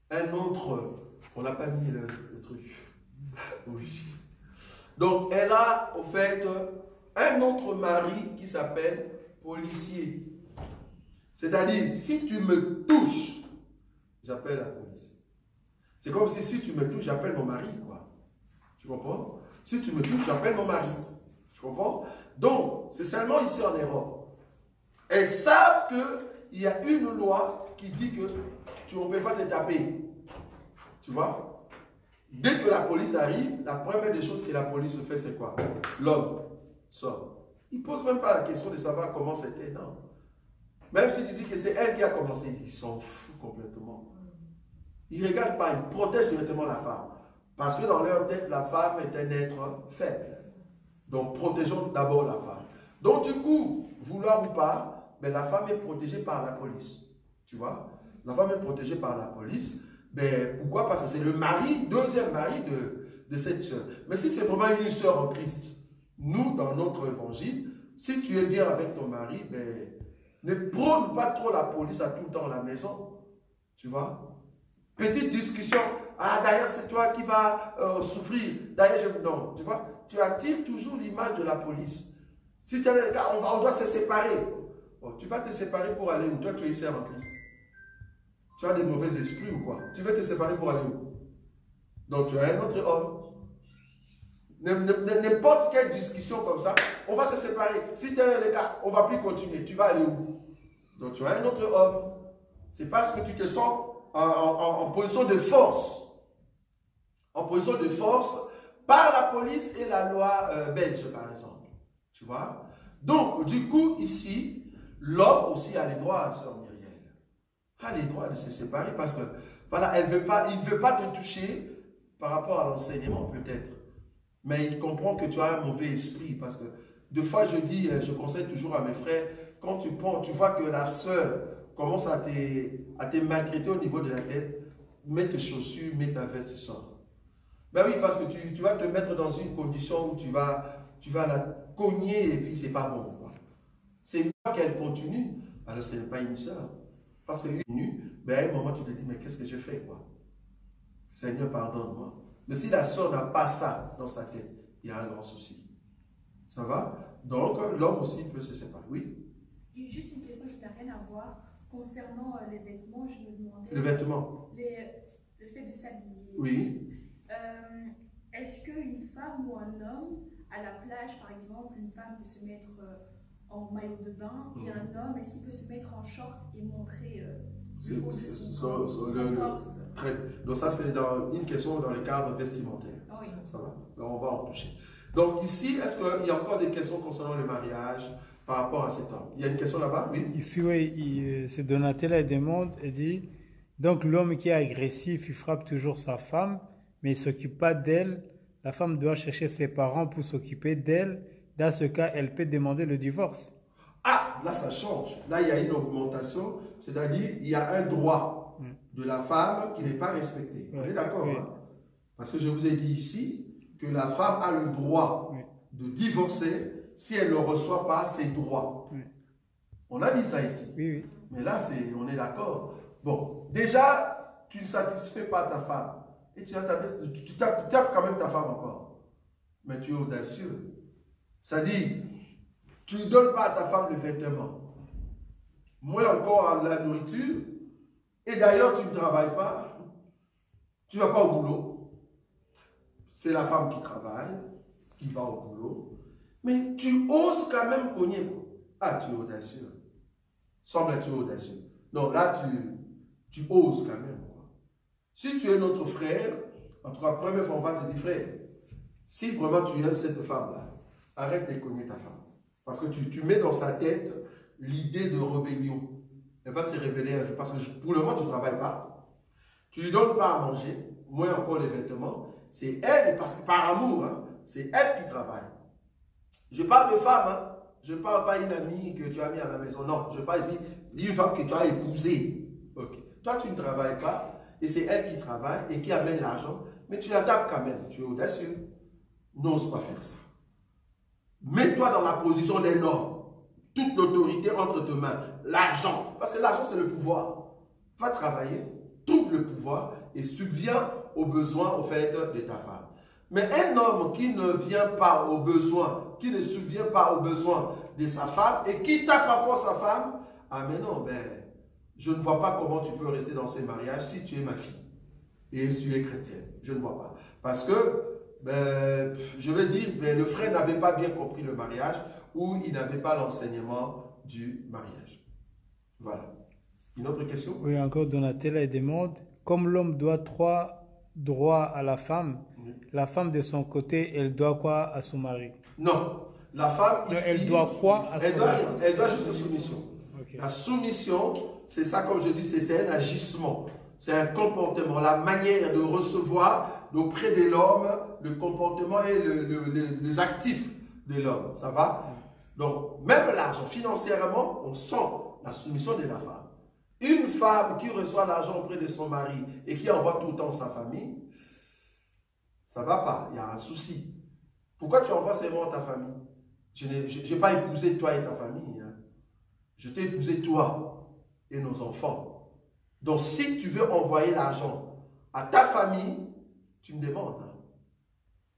un autre... On n'a pas mis le truc. Oui. Donc, elle a, au fait, un autre mari qui s'appelle policier. C'est-à-dire, si tu me touches, j'appelle la police. C'est comme si tu me touches, j'appelle mon mari, quoi. Tu comprends? Si tu me touches, j'appelle mon mari. Tu comprends? Donc, c'est seulement ici en Europe. Elles savent qu'il y a une loi qui dit que tu ne peux pas te taper. Tu vois? Dès que la police arrive, la première des choses que la police fait, c'est quoi? L'homme sort. Il ne pose même pas la question de savoir comment c'était. Non. Même si tu dis que c'est elle qui a commencé, ils s'en foutent complètement. Ils ne regardent pas, ils protègent directement la femme. Parce que dans leur tête, la femme est un être faible. Donc, protégeons d'abord la femme. Donc, du coup, vouloir ou pas, mais la femme est protégée par la police. Tu vois? La femme est protégée par la police. Mais pourquoi? Parce que c'est le mari, deuxième mari de cette sœur. Mais si c'est vraiment une sœur en Christ, nous, dans notre évangile, si tu es bien avec ton mari, ben, ne prône pas trop la police à tout le temps à la maison. Tu vois? Petite discussion. Ah, d'ailleurs, c'est toi qui vas souffrir. D'ailleurs, non, tu vois? Tu attires toujours l'image de la police. Si tu as le cas, on doit se séparer. Bon, tu vas te séparer pour aller où? Toi, tu es ici en Christ. Tu as des mauvais esprits ou quoi? Tu veux te séparer pour aller où? Donc, tu as un autre homme. N'importe quelle discussion comme ça, on va se séparer. Si tu es le cas, on ne va plus continuer. Tu vas aller où? Donc, tu as un autre homme. C'est parce que tu te sens en position de force. En position de force par la police et la loi belge, par exemple. Tu vois? Donc, du coup, ici, l'homme aussi a les droits à sœur Myriel. a les droits de se séparer parce que, voilà, il ne veut pas te toucher par rapport à l'enseignement peut-être. Mais il comprend que tu as un mauvais esprit parce que, deux fois je conseille toujours à mes frères, quand tu vois que la sœur commence à te maltraiter au niveau de la tête, mets tes chaussures, mets ta veste et sors. Ben oui, parce que tu vas te mettre dans une condition où tu vas la cogner et puis c'est pas bon. C'est mieux qu'elle continue. Alors ce n'est pas une sœur. Parce qu'elle continue, ben à un moment tu te dis, mais qu'est-ce que je fais quoi? Seigneur, pardonne-moi. Mais si la sœur n'a pas ça dans sa tête, il y a un grand souci. Ça va? Donc l'homme aussi peut se séparer. Oui? Juste une question qui n'a rien à voir. Concernant les vêtements, je me demandais... Les vêtements? Le fait de s'habiller. Oui. Est-ce qu'une femme ou un homme, à la plage par exemple, une femme peut se mettre en maillot de bain et un homme, est-ce qu'il peut se mettre en short et montrer le haut de son torse? Donc ça c'est une question dans le cadre vestimentaire. Oh oui. Ça va? Donc on va en toucher. Donc ici, est-ce qu'il y a encore des questions concernant le mariage par rapport à cet homme? Il y a une question là-bas? Oui. Ici, oui, c'est Donatella demande, elle dit, donc l'homme qui est agressif, il frappe toujours sa femme, mais il ne s'occupe pas d'elle. La femme doit chercher ses parents pour s'occuper d'elle. Dans ce cas, elle peut demander le divorce. Ah, là ça change. Là il y a une augmentation, c'est-à-dire il y a un droit de la femme qui n'est pas respecté. Vous êtes d'accord? Oui. Hein? Parce que je vous ai dit ici que la femme a le droit de divorcer si elle ne reçoit pas ses droits. Oui. On a dit ça ici. Oui, oui. Mais là, on est d'accord. Bon, déjà, tu ne satisfais pas ta femme. Et tu tapes quand même ta femme encore. Mais tu es audacieux. C'est-à-dire, tu ne donnes pas à ta femme le vêtement. Moins encore à la nourriture. Et d'ailleurs, tu ne travailles pas. Tu ne vas pas au boulot. C'est la femme qui travaille, qui va au boulot. Mais tu oses quand même cogner. Ah, tu es audacieux. Semble-tu audacieux. Donc là, tu oses quand même. Si tu es notre frère, en tout cas, première fois, on va te dire, frère, si vraiment tu aimes cette femme-là, arrête de cogner ta femme. Parce que tu mets dans sa tête l'idée de rébellion. Elle va se révéler un jour. Parce que pour le moment, tu ne travailles pas. Tu ne lui donnes pas à manger, moins encore les vêtements. C'est elle, parce que par amour, hein, c'est elle qui travaille. Je parle de femme, hein. Je ne parle pas d'une amie que tu as mis à la maison. Non, je parle ici d'une femme que tu as épousée. Okay. Toi, tu ne travailles pas. Et c'est elle qui travaille et qui amène l'argent. Mais tu la tapes quand même. Tu es audacieux. N'ose pas faire ça. Mets-toi dans la position d'un homme. Toute l'autorité entre tes mains. L'argent. Parce que l'argent, c'est le pouvoir. Va travailler. Trouve le pouvoir et subviens aux besoins, au fait, de ta femme. Mais un homme qui ne vient pas aux besoins, qui ne subvient pas aux besoins de sa femme et qui tape encore sa femme, ah mais non, ben, je ne vois pas comment tu peux rester dans ces mariages si tu es ma fille et si tu es chrétienne. Je ne vois pas. Parce que, ben, je veux dire, ben, le frère n'avait pas bien compris le mariage ou il n'avait pas l'enseignement du mariage. Voilà. Une autre question? Oui, encore Donatella demande, comme l'homme doit 3 droits à la femme, la femme de son côté, elle doit quoi à son mari? Non. La femme ici, elle doit quoi à son mari? Elle doit juste une soumission. Okay. La soumission, c'est ça, comme je dis, c'est un agissement. C'est un comportement, la manière de recevoir auprès de l'homme, le comportement et les actifs de l'homme. Ça va? Donc, même l'argent, financièrement, on sent la soumission de la femme. Une femme qui reçoit l'argent auprès de son mari et qui envoie tout le temps sa famille, ça ne va pas, il y a un souci. Pourquoi tu envoies seulement ta famille? Je n'ai pas épousé toi et ta famille. Hein. Je t'ai épousé toi et nos enfants. Donc si tu veux envoyer l'argent à ta famille, tu me demandes. Hein.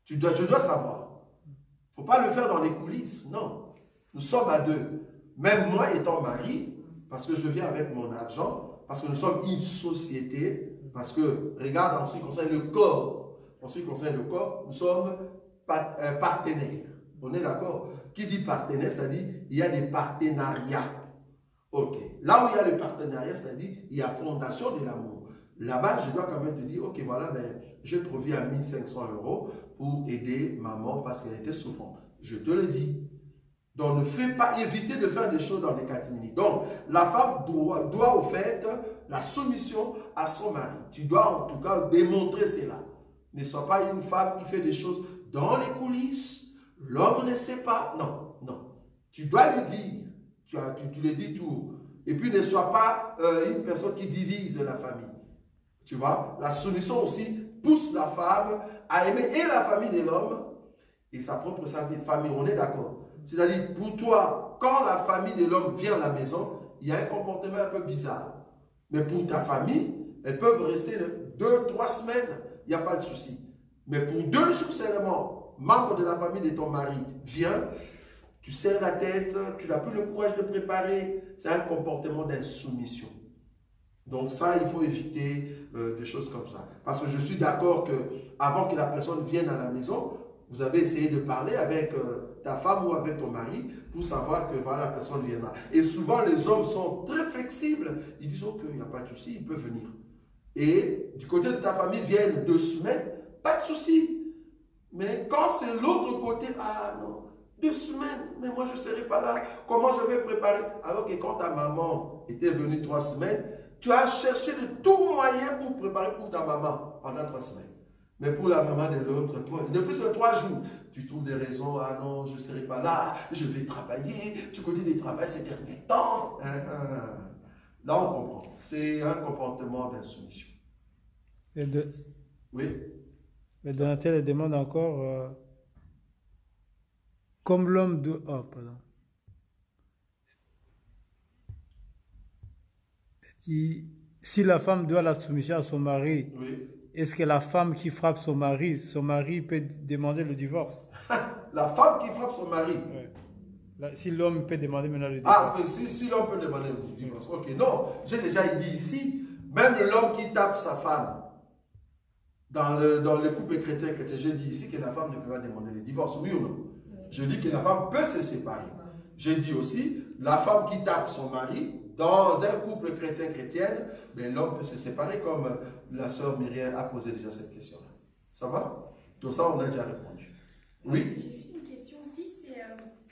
Je dois savoir. Il ne faut pas le faire dans les coulisses, non. Nous sommes à deux. Même moi étant mari, parce que je viens avec mon argent, parce que nous sommes une société, parce que, regarde, en ce qui concerne le corps, nous sommes partenaires. On est d'accord? Qui dit partenaire, c'est-à-dire il y a des partenariats. Ok. Là où il y a le partenariat, c'est-à-dire il y a fondation de l'amour. Là-bas, je dois quand même te dire, ok, voilà, ben, je proviens à 1500 € pour aider maman parce qu'elle était souffrante. Je te le dis. Donc, ne fais pas, éviter de faire des choses dans les catiminies. Donc, la femme doit au fait la soumission à son mari. Tu dois en tout cas démontrer cela. Ne sois pas une femme qui fait des choses dans les coulisses. L'homme ne sait pas. Non, non. Tu dois le dire. Tu le dis tout. Et puis ne sois pas une personne qui divise la famille. Tu vois, la soumission aussi pousse la femme à aimer et la famille de l'homme et sa propre famille. On est d'accord. C'est-à-dire, pour toi, quand la famille de l'homme vient à la maison, il y a un comportement un peu bizarre. Mais pour ta famille, elles peuvent rester 2-3 semaines, il n'y a pas de souci. Mais pour 2 jours seulement, membre de la famille de ton mari vient, tu serres la tête, tu n'as plus le courage de préparer. C'est un comportement d'insoumission. Donc ça, il faut éviter des choses comme ça. Parce que je suis d'accord qu'avant que la personne vienne à la maison, vous avez essayé de parler avec ta femme ou avec ton mari pour savoir que voilà, la personne viendra. Et souvent, les hommes sont très flexibles. Ils disent qu'il n'y a pas de souci, il peut venir. Et du côté de ta famille, viennent 2 semaines, pas de souci. Mais quand c'est l'autre côté, ah non, 2 semaines, mais moi je ne serai pas là. Comment je vais préparer? Alors que quand ta maman était venue 3 semaines, tu as cherché de tout moyen pour préparer pour ta maman pendant 3 semaines. Mais pour la maman de l'autre, toi, ne fais que 3 jours. Tu trouves des raisons, ah non, je ne serai pas là, je vais travailler, tu connais les travails ces derniers temps. Là, on comprend. C'est un comportement d'insoumission. Oui. Mais Donatelle demande encore, comme l'homme doit... Oh, pardon. Si la femme doit la soumission à son mari, Oui. est-ce que la femme qui frappe son mari peut demander le divorce? La femme qui frappe son mari. Ouais. Là, si l'homme peut demander maintenant le divorce. Ah, mais si l'homme peut demander le divorce. Ok, non, j'ai déjà dit ici, même l'homme qui tape sa femme, dans le couple chrétien, j'ai dit ici que la femme ne peut pas demander le divorce, oui ou non? Je dis que la femme peut se séparer. J'ai dit aussi, la femme qui tape son mari, dans un couple chrétien-chrétienne, ben, l'homme peut se séparer, comme la sœur Myriam a posé déjà cette question-là. Ça va? Tout ça, on a déjà répondu. Oui? J'ai juste une question. Si c'est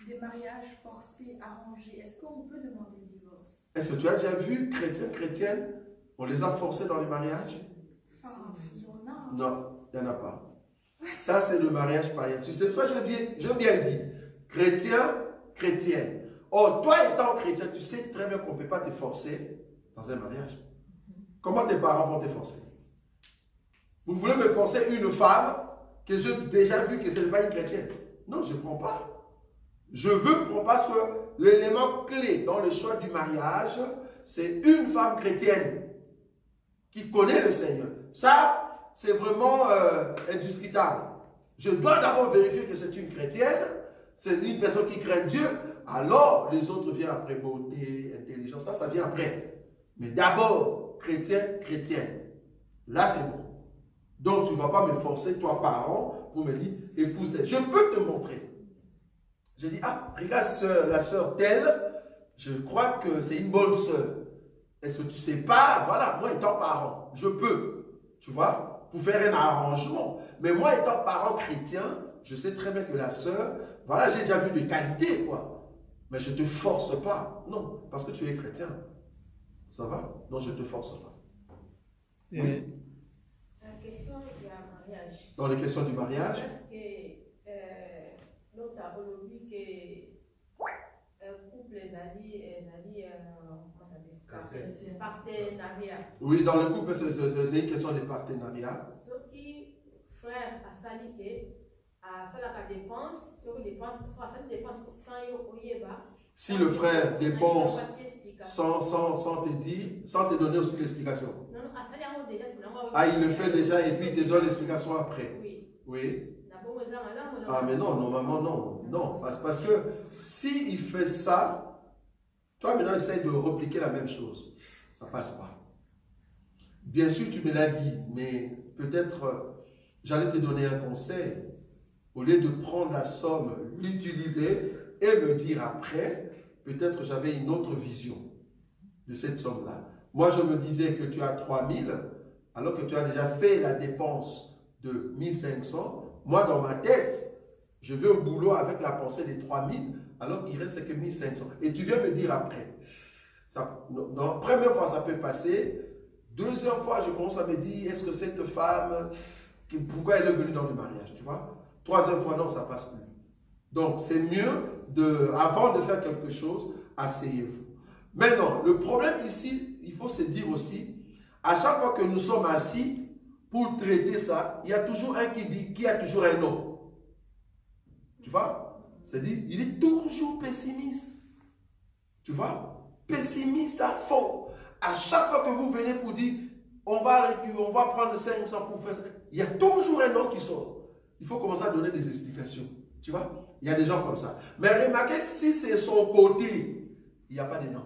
des mariages forcés, arrangés, est-ce qu'on peut demander le divorce? Est-ce que tu as déjà vu chrétiens-chrétiennes, on les a forcés dans les mariages? Enfin, il y en a. Hein. Non, il n'y en a pas. Ça, c'est le mariage païen. Tu sais, ça, j'ai bien dit. Chrétien, chrétienne. Oh, toi étant chrétien, tu sais très bien qu'on ne peut pas te forcer dans un mariage. Comment tes parents vont te forcer? Vous voulez me forcer une femme que j'ai déjà vu que ce n'est pas une chrétienne? Non, je ne prends pas. Je veux prendre parce que l'élément clé dans le choix du mariage, c'est une femme chrétienne qui connaît le Seigneur. Ça, c'est vraiment indiscutable. Je dois d'abord vérifier que c'est une chrétienne, c'est une personne qui craint Dieu, alors les autres viennent après, beauté, intelligence, ça vient après. Mais d'abord, chrétien, chrétienne. Là, c'est bon. Donc, tu ne vas pas me forcer, toi, parent, pour me dire, épouse-les. Je peux te montrer. Je dis, ah, regarde la sœur telle, je crois que c'est une bonne sœur. Est-ce que tu ne sais pas? Voilà, moi étant parent, je peux, tu vois, pour faire un arrangement. Mais moi étant parent chrétien, je sais très bien que la sœur, voilà, j'ai déjà vu des qualités, quoi. Mais je ne te force pas. Non, parce que tu es chrétien. Ça va? Non, je ne te force pas. Oui. La question du mariage. Dans les questions du mariage. Parce que l'autre a aujourd'hui que couple les alliés, comment ça dit? Partenariat. Oui, dans le couple, c'est une question de partenariat. Ce qui, frère, a sali que ça la dépense, sur les dépenses, soit ça dépense sans oyeba. Si le frère dépense sans te dire, sans te donner aussi l'explication. Non, non, ça déjà, ah, il le fait déjà et puis il te donne l'explication après. Oui. Oui. Ah, mais non, normalement, non. Non, parce que s'il fait ça, toi maintenant essaye de repliquer la même chose. Ça ne passe pas. Bien sûr, tu me l'as dit, mais peut-être j'allais te donner un conseil. Au lieu de prendre la somme, l'utiliser et me dire après, peut-être j'avais une autre vision de cette somme-là. Moi, je me disais que tu as 3000, alors que tu as déjà fait la dépense de 1500. Moi, dans ma tête, je vais au boulot avec la pensée des 3000, alors qu'il reste que 1500. Et tu viens me dire après. Ça, non, première fois, ça peut passer. Deuxième fois, je commence à me dire, est-ce que cette femme, pourquoi elle est venue dans le mariage, tu vois? Troisième fois, non, ça passe plus. Donc, c'est mieux, avant de faire quelque chose, asseyez-vous. Maintenant, le problème ici, il faut se dire aussi, à chaque fois que nous sommes assis pour traiter ça, il y a toujours un qui dit, qui a toujours un non. Tu vois? C'est-à-dire, il est toujours pessimiste. Tu vois? Pessimiste à fond. À chaque fois que vous venez pour dire, on va prendre 500 pour faire ça, il y a toujours un non qui sort. Il faut commencer à donner des explications. Tu vois? Il y a des gens comme ça. Mais remarquez que si c'est son côté, il n'y a pas de non.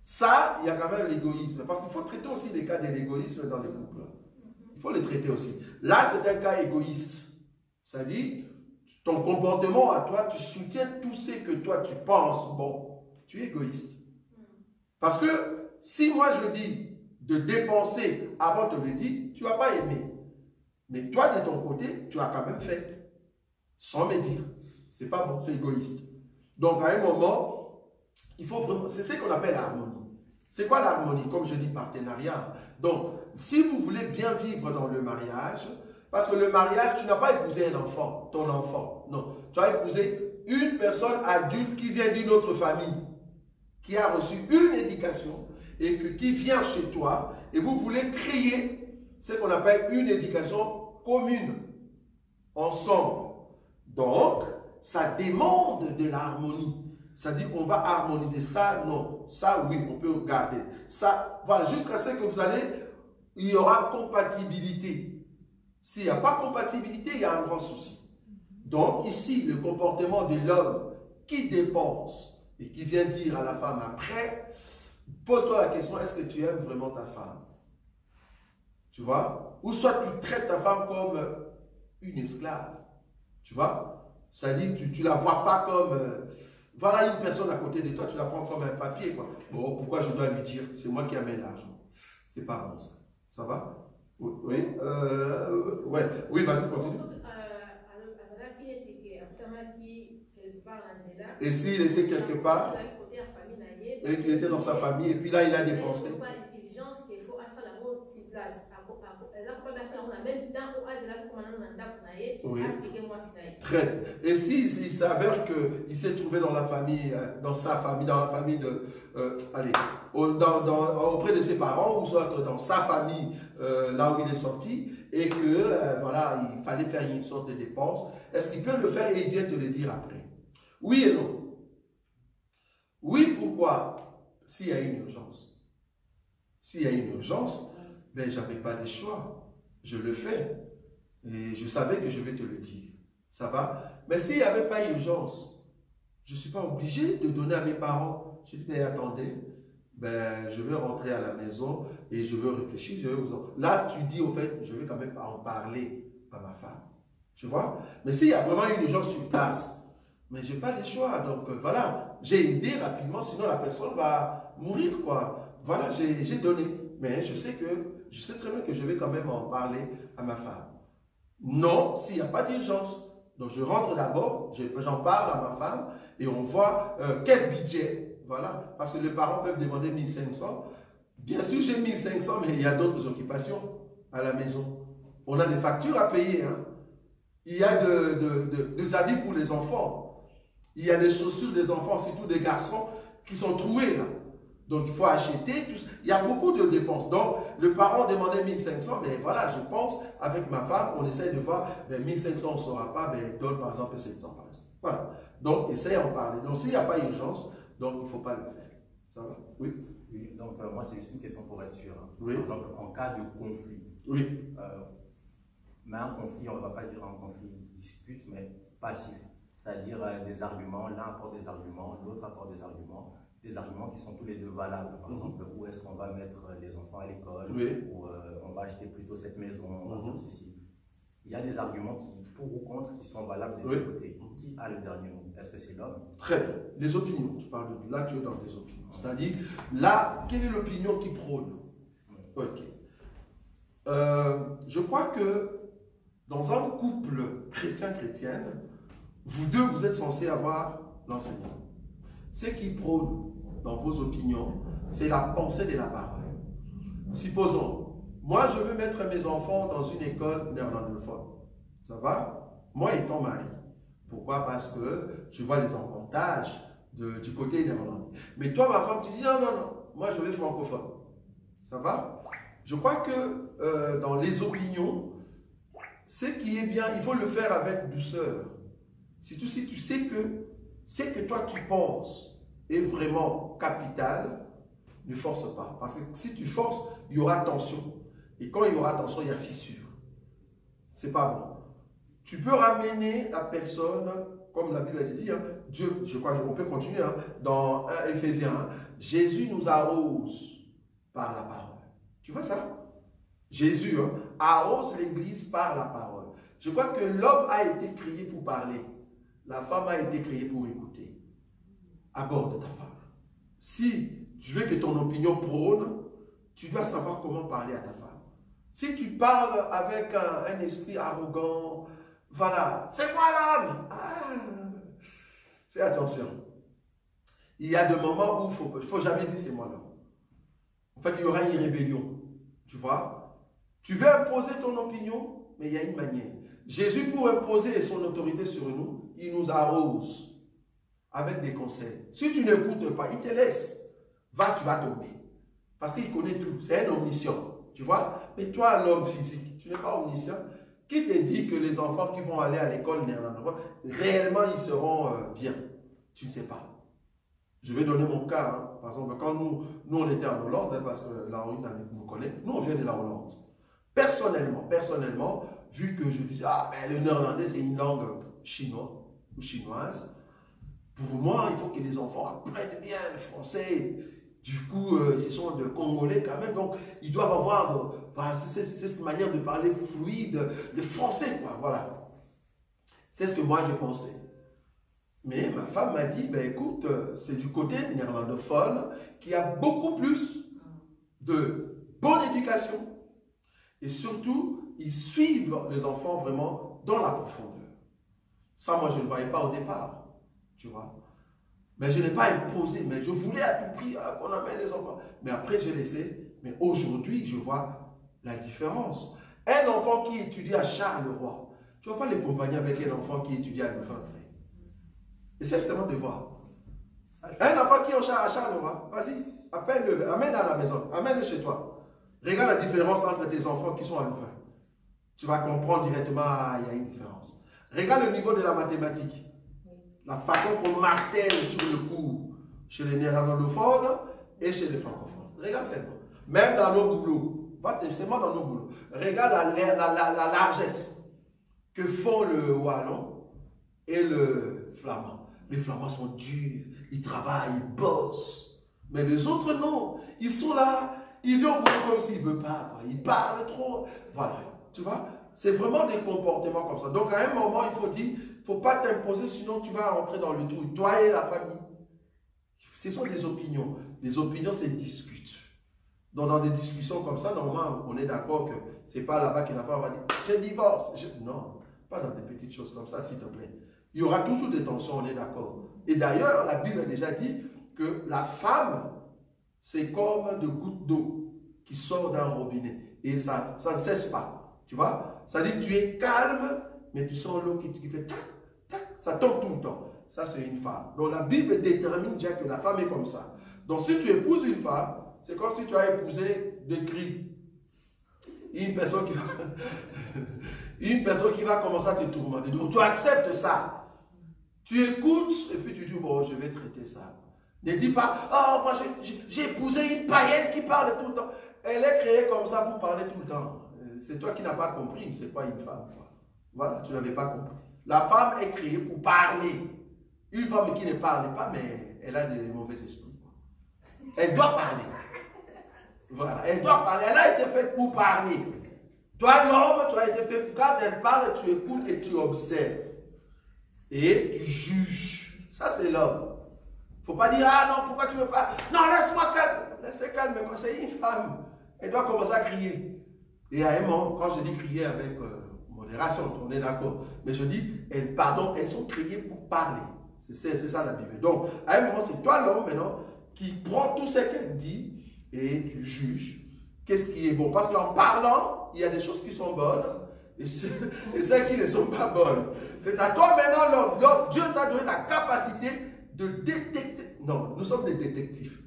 Ça, il y a quand même l'égoïsme. Parce qu'il faut traiter aussi les cas de l'égoïsme dans les couples. Il faut les traiter aussi. Là, c'est un cas égoïste. C'est-à-dire, ton comportement à toi, tu soutiens tout ce que toi tu penses. Bon, tu es égoïste. Parce que si moi je dis de dépenser avant de le dire, tu ne vas pas aimer. Mais toi, de ton côté, tu as quand même fait. Sans me dire. C'est pas bon, c'est égoïste. Donc, à un moment, il faut vraiment. C'est ce qu'on appelle l'harmonie. C'est quoi l'harmonie? Comme je dis, partenariat. Donc, si vous voulez bien vivre dans le mariage, parce que le mariage, tu n'as pas épousé un enfant, ton enfant. Non. Tu as épousé une personne adulte qui vient d'une autre famille, qui a reçu une éducation et qui vient chez toi, et vous voulez créer ce qu'on appelle une éducation commune, ensemble. Donc, ça demande de l'harmonie. C'est-à-dire, on va harmoniser ça, non. Ça, oui, on peut garder. Ça, voilà, jusqu'à ce que vous allez, il y aura compatibilité. S'il n'y a pas compatibilité, il y a un grand souci. Donc, ici, le comportement de l'homme qui dépense et qui vient dire à la femme après, pose-toi la question, est-ce que tu aimes vraiment ta femme? Tu vois? Ou soit tu traites ta femme comme une esclave. Tu vois? C'est-à-dire, tu ne la vois pas comme... voilà une personne à côté de toi, tu la prends comme un papier, quoi. Bon, pourquoi je dois lui dire? C'est moi qui amène l'argent. C'est pas bon, ça. Ça va? Oui? Ouais. Oui, vas-y, continue. Et s'il était quelque part, et qu'il était dans sa famille, et puis là, il a dépensé. Oui. Très bien. Et s'il s'avère qu'il s'est trouvé dans la famille, dans sa famille, dans la famille de, auprès de ses parents, ou soit dans sa famille, là où il est sorti, et que voilà, il fallait faire une sorte de dépense, est-ce qu'il peut le faire et il vient te le dire après? Oui et non. Oui, pourquoi? S'il y a une urgence. S'il y a une urgence, ben, je n'avais pas de choix. Je le fais. Et je savais que je vais te le dire. Ça va? Mais s'il n'y avait pas urgence, je ne suis pas obligé de donner à mes parents. Je dis, mais attendez, ben, je vais rentrer à la maison et je veux réfléchir. Je vais vous en... Là, tu dis, au fait, je vais quand même en parler à ma femme. Tu vois? Mais s'il y a vraiment une urgence sur place, mais je n'ai pas le choix. Donc, voilà, j'ai aidé rapidement, sinon la personne va mourir, quoi. Voilà, j'ai donné. Mais je sais très bien que je vais quand même en parler à ma femme. Non, s'il n'y a pas d'urgence. Donc, je rentre d'abord, j'en parle à ma femme et on voit quel budget. Voilà, parce que les parents peuvent demander 1500. Bien sûr, j'ai 1500, mais il y a d'autres occupations à la maison. On a des factures à payer. Hein. Il y a des habits pour les enfants. Il y a des chaussures des enfants, surtout des garçons, qui sont troués là. Donc, il faut acheter. Il y a beaucoup de dépenses. Donc, le parent demandait 1500, mais voilà, je pense, avec ma femme, on essaie de voir, mais 1500, on ne saura pas, mais donne par exemple 700 par exemple. Voilà. Donc, essaye d'en parler. Donc, s'il n'y a pas d'urgence, donc il ne faut pas le faire. Ça va? Oui. Oui, donc moi, c'est juste une question pour être sûr. Hein. Oui. Par exemple, en cas de conflit. Oui. Mais un conflit, on ne va pas dire un conflit dispute, mais passif. C'est-à-dire des arguments, l'un apporte des arguments, l'autre apporte des arguments qui sont tous les deux valables. Par exemple, où est-ce qu'on va mettre les enfants à l'école, oui. ou on va acheter plutôt cette maison, on va faire ceci. Il y a des arguments qui, pour ou contre, qui sont valables des deux côtés. Qui a le dernier mot? Est-ce que c'est l'homme? Très bien. Les opinions, tu parles de là, tu es dans des opinions. C'est-à-dire, là, quelle est l'opinion qui prône? Ok. Je crois que dans un couple chrétien-chrétienne, vous deux, vous êtes censés avoir l'enseignement. Ce qui prône dans vos opinions, c'est la pensée de la parole. Supposons, moi je veux mettre mes enfants dans une école néerlandophone. Ça va? Moi étant mari. Pourquoi? Parce que je vois les avantages du côté néerlandais. Mais toi, ma femme, tu dis non, non, non, moi je veux francophone. Ça va? Je crois que dans les opinions, ce qui est bien, il faut le faire avec douceur. Surtout si tu sais que ce que toi tu penses est vraiment capital, ne force pas. Parce que si tu forces, il y aura tension. Et quand il y aura tension, il y a fissure. C'est pas bon. Tu peux ramener la personne, comme la Bible a dit, hein, Dieu, je crois qu'on peut continuer, hein, dans 1 Éphésiens 1, Jésus nous arrose par la parole. Tu vois ça? Jésus hein, arrose l'Église par la parole. Je crois que l'homme a été créé pour parler. La femme a été créée pour écouter. Aborde ta femme. Si tu veux que ton opinion prône, tu dois savoir comment parler à ta femme. Si tu parles avec un esprit arrogant, voilà, c'est moi l'homme. Fais attention. Il y a des moments où il ne faut jamais dire c'est moi l'homme. En fait, il y aura une rébellion. Tu vois? Tu veux imposer ton opinion, mais il y a une manière. Jésus, pour imposer son autorité sur nous, il nous arrose avec des conseils. Si tu n'écoutes pas, il te laisse. Va, tu vas tomber. Parce qu'il connaît tout. C'est un omniscient. Tu vois? Mais toi, l'homme physique, tu n'es pas omniscient. Qui te dit que les enfants qui vont aller à l'école néerlandophone, réellement, ils seront bien? Tu ne sais pas. Je vais donner mon cas. Hein. Par exemple, quand nous on était en Hollande, hein, parce que la Hollande vous connaît, nous, on vient de la Hollande. Personnellement, vu que je dis, ah, ben, le néerlandais, c'est une langue chinoise ou chinoise, pour moi, il faut que les enfants apprennent bien le français. Du coup, ce sont des Congolais quand même, donc ils doivent avoir cette manière de parler fluide, le français, quoi, voilà. C'est ce que moi j'ai pensé. Mais ma femme m'a dit, ben écoute, c'est du côté néerlandophone qui a beaucoup plus de bonne éducation et surtout, ils suivent les enfants vraiment dans la profondeur. Ça, moi, je ne le voyais pas au départ, tu vois. Mais je n'ai pas imposé, mais je voulais à tout prix qu'on amène les enfants. Mais après, j'ai laissé. Mais aujourd'hui, je vois la différence. Un enfant qui étudie à Charleroi, tu ne vas pas les accompagner avec un enfant qui étudie à Louvain, frère. Essaye seulement de voir. Un enfant qui est à Charleroi, vas-y, appelle-le, amène-le à la maison, amène-le chez toi. Regarde la différence entre tes enfants qui sont à Louvain. Tu vas comprendre directement, il y a une différence. Regarde le niveau de la mathématique. La façon qu'on martèle sur le cours chez les néerlandophones et chez les francophones. Regarde seulement. Même dans nos boulots. Va seulement dans nos boulots. Regarde la largesse que font le wallon et le flamand. Les flamands sont durs, ils travaillent, ils bossent. Mais les autres, non. Ils sont là, ils viennent au boulot comme s'ils ne veulent pas. Quoi. Ils parlent trop. Voilà. Tu vois? C'est vraiment des comportements comme ça. Donc, à un moment, il faut dire, il ne faut pas t'imposer, sinon tu vas rentrer dans le trou. Toi et la famille. Ce sont des opinions. Les opinions, c'est discute. Donc, dans des discussions comme ça, normalement, on est d'accord que ce n'est pas là-bas que la femme va dire, je divorce. Non, pas dans des petites choses comme ça, s'il te plaît. Il y aura toujours des tensions, on est d'accord. Et d'ailleurs, la Bible a déjà dit que la femme, c'est comme de gouttes d'eau qui sortent d'un robinet. Et ça ne cesse pas. Tu vois? Ça dit que tu es calme, mais tu sens l'eau qui fait tac, tac, ça tombe tout le temps. Ça, c'est une femme. Donc, la Bible détermine déjà que la femme est comme ça. Donc, si tu épouses une femme, c'est comme si tu as épousé des cris. Une personne qui va commencer à te tourmenter. Donc, tu acceptes ça. Tu écoutes et puis tu dis, bon, je vais traiter ça. Ne dis pas, oh, moi j'ai épousé une païenne qui parle tout le temps. Elle est créée comme ça pour parler tout le temps. C'est toi qui n'as pas compris, c'est pas une femme. Quoi. Voilà, tu n'avais pas compris. La femme est créée pour parler. Une femme qui ne parle pas, mais elle a des mauvais esprits. Quoi. Elle doit parler. Voilà, elle doit parler. Elle a été faite pour parler. Toi, l'homme, tu as été fait, quand elle parle, tu écoutes et tu observes. Et tu juges. Ça, c'est l'homme. Il ne faut pas dire, ah non, pourquoi tu ne veux pas? Non, laisse-moi calme. Laisse-moi calme, mais quand c'est une femme, elle doit commencer à crier. Et à un moment, quand je dis crier avec modération, on est d'accord. Mais je dis, elles sont créées pour parler. C'est ça la Bible. Donc, à un moment, c'est toi l'homme maintenant qui prend tout ce qu'elle dit et tu juges. qu'est-ce qui est bon. Parce qu'en parlant, il y a des choses qui sont bonnes et celles qui ne sont pas bonnes. C'est à toi maintenant, l'homme. Dieu t'a donné la capacité de détecter. Non, nous sommes des détectives.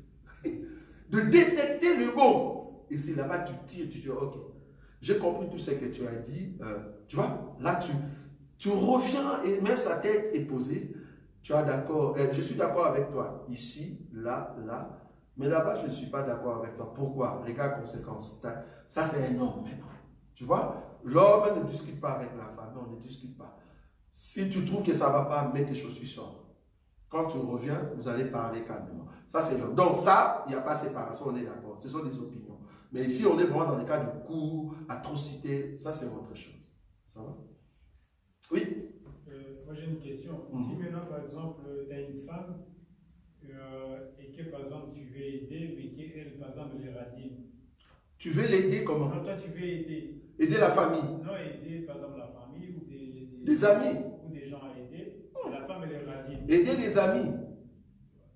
De détecter le bon. Et c'est là-bas que tu tires, tu dis, ok, j'ai compris tout ce que tu as dit. Tu vois, là, tu reviens et même sa tête est posée. Tu as d'accord, je suis d'accord avec toi. Ici, là, là. Mais là-bas, je ne suis pas d'accord avec toi. Pourquoi? Regarde conséquences. Ça, c'est un homme maintenant. Tu vois, l'homme ne discute pas avec la femme. Non, on ne discute pas. Si tu trouves que ça ne va pas, mets tes chaussures, sors. Quand tu reviens, vous allez parler calmement. Ça, c'est l'homme. Donc ça, il n'y a pas séparation, on est d'accord. Ce sont des opinions. Mais ici, on est vraiment dans les cas de coups, atrocités. Ça, c'est autre chose. Ça va? Oui? Moi, j'ai une question. Si maintenant, par exemple, tu as une femme et que, par exemple, tu veux aider, mais qu'elle, par exemple, elle est radine. Tu veux l'aider comment? Non, toi, tu veux aider. Aider la famille? Non, aider, par exemple, la famille ou des amis. Ou des gens à aider. La femme, elle est radine. Aider les amis.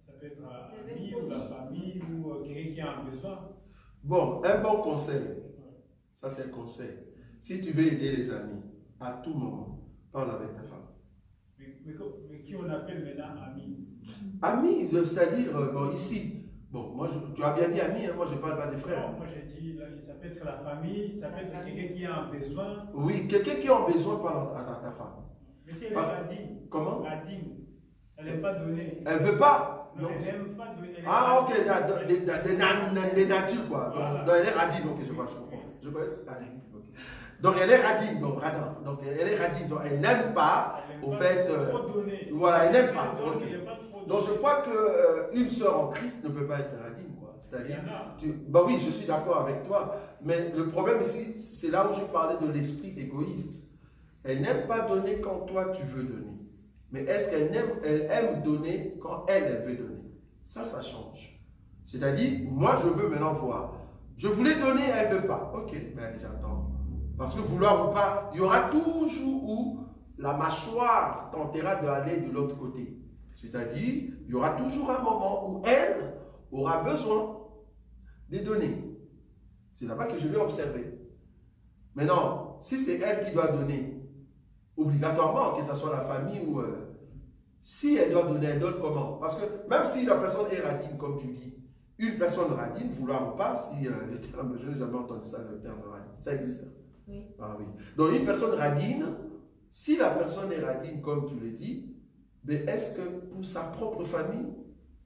Ça peut être amis ou la famille ou quelqu'un qui a un besoin. Bon, un bon conseil. Ça, c'est un conseil. Si tu veux aider les amis, à tout moment, parle avec ta femme. Mais qui on appelle maintenant ami? Ami, c'est-à-dire, bon, ici, bon, moi, tu as bien dit ami, hein, moi, je ne parle pas des frères. Non, moi, j'ai dit, ça peut être la famille, ça peut être quelqu'un qui a un besoin. Oui, quelqu'un qui a besoin, parle à ta femme. Mais si elle est radine. Comment? Radine. Elle n'aime pas donner. Elle ne veut pas? Non, elle n'aime pas donner. Ah, ok, des natures, quoi. Voilà. Donc, elle est radine, ok, je comprends. Je connais cette radine. Okay. Donc, elle est radine, donc, radin. Donc, elle est radine, donc, elle n'aime pas, au fait. Voilà, elle n'aime pas. Okay. Donc, je crois qu'une sœur en Christ ne peut pas être radine, quoi. C'est-à-dire, bah oui, je suis d'accord avec toi. Mais le problème ici, c'est là où je parlais de l'esprit égoïste. Elle n'aime pas donner quand toi, tu veux donner. Mais est-ce qu'elle aime donner quand elle veut donner? Ça change. C'est-à-dire, moi, je veux maintenant voir. Je voulais donner, elle ne veut pas. Ok, ben j'attends. Parce que vouloir ou pas, il y aura toujours où la mâchoire tentera d'aller de l'autre côté. C'est-à-dire, il y aura toujours un moment où elle aura besoin de donner. C'est là-bas que je vais observer. Maintenant, si c'est elle qui doit donner, obligatoirement, que ce soit la famille ou... si elle doit donner, elle donne comment? Parce que même si la personne est radine, comme tu dis, une personne radine, vouloir ou pas, si le terme, je n'ai jamais entendu ça, le terme radine, ça existe. Oui. Ah oui. Donc une personne radine, si la personne est radine, comme tu le dis, mais est-ce que pour sa propre famille,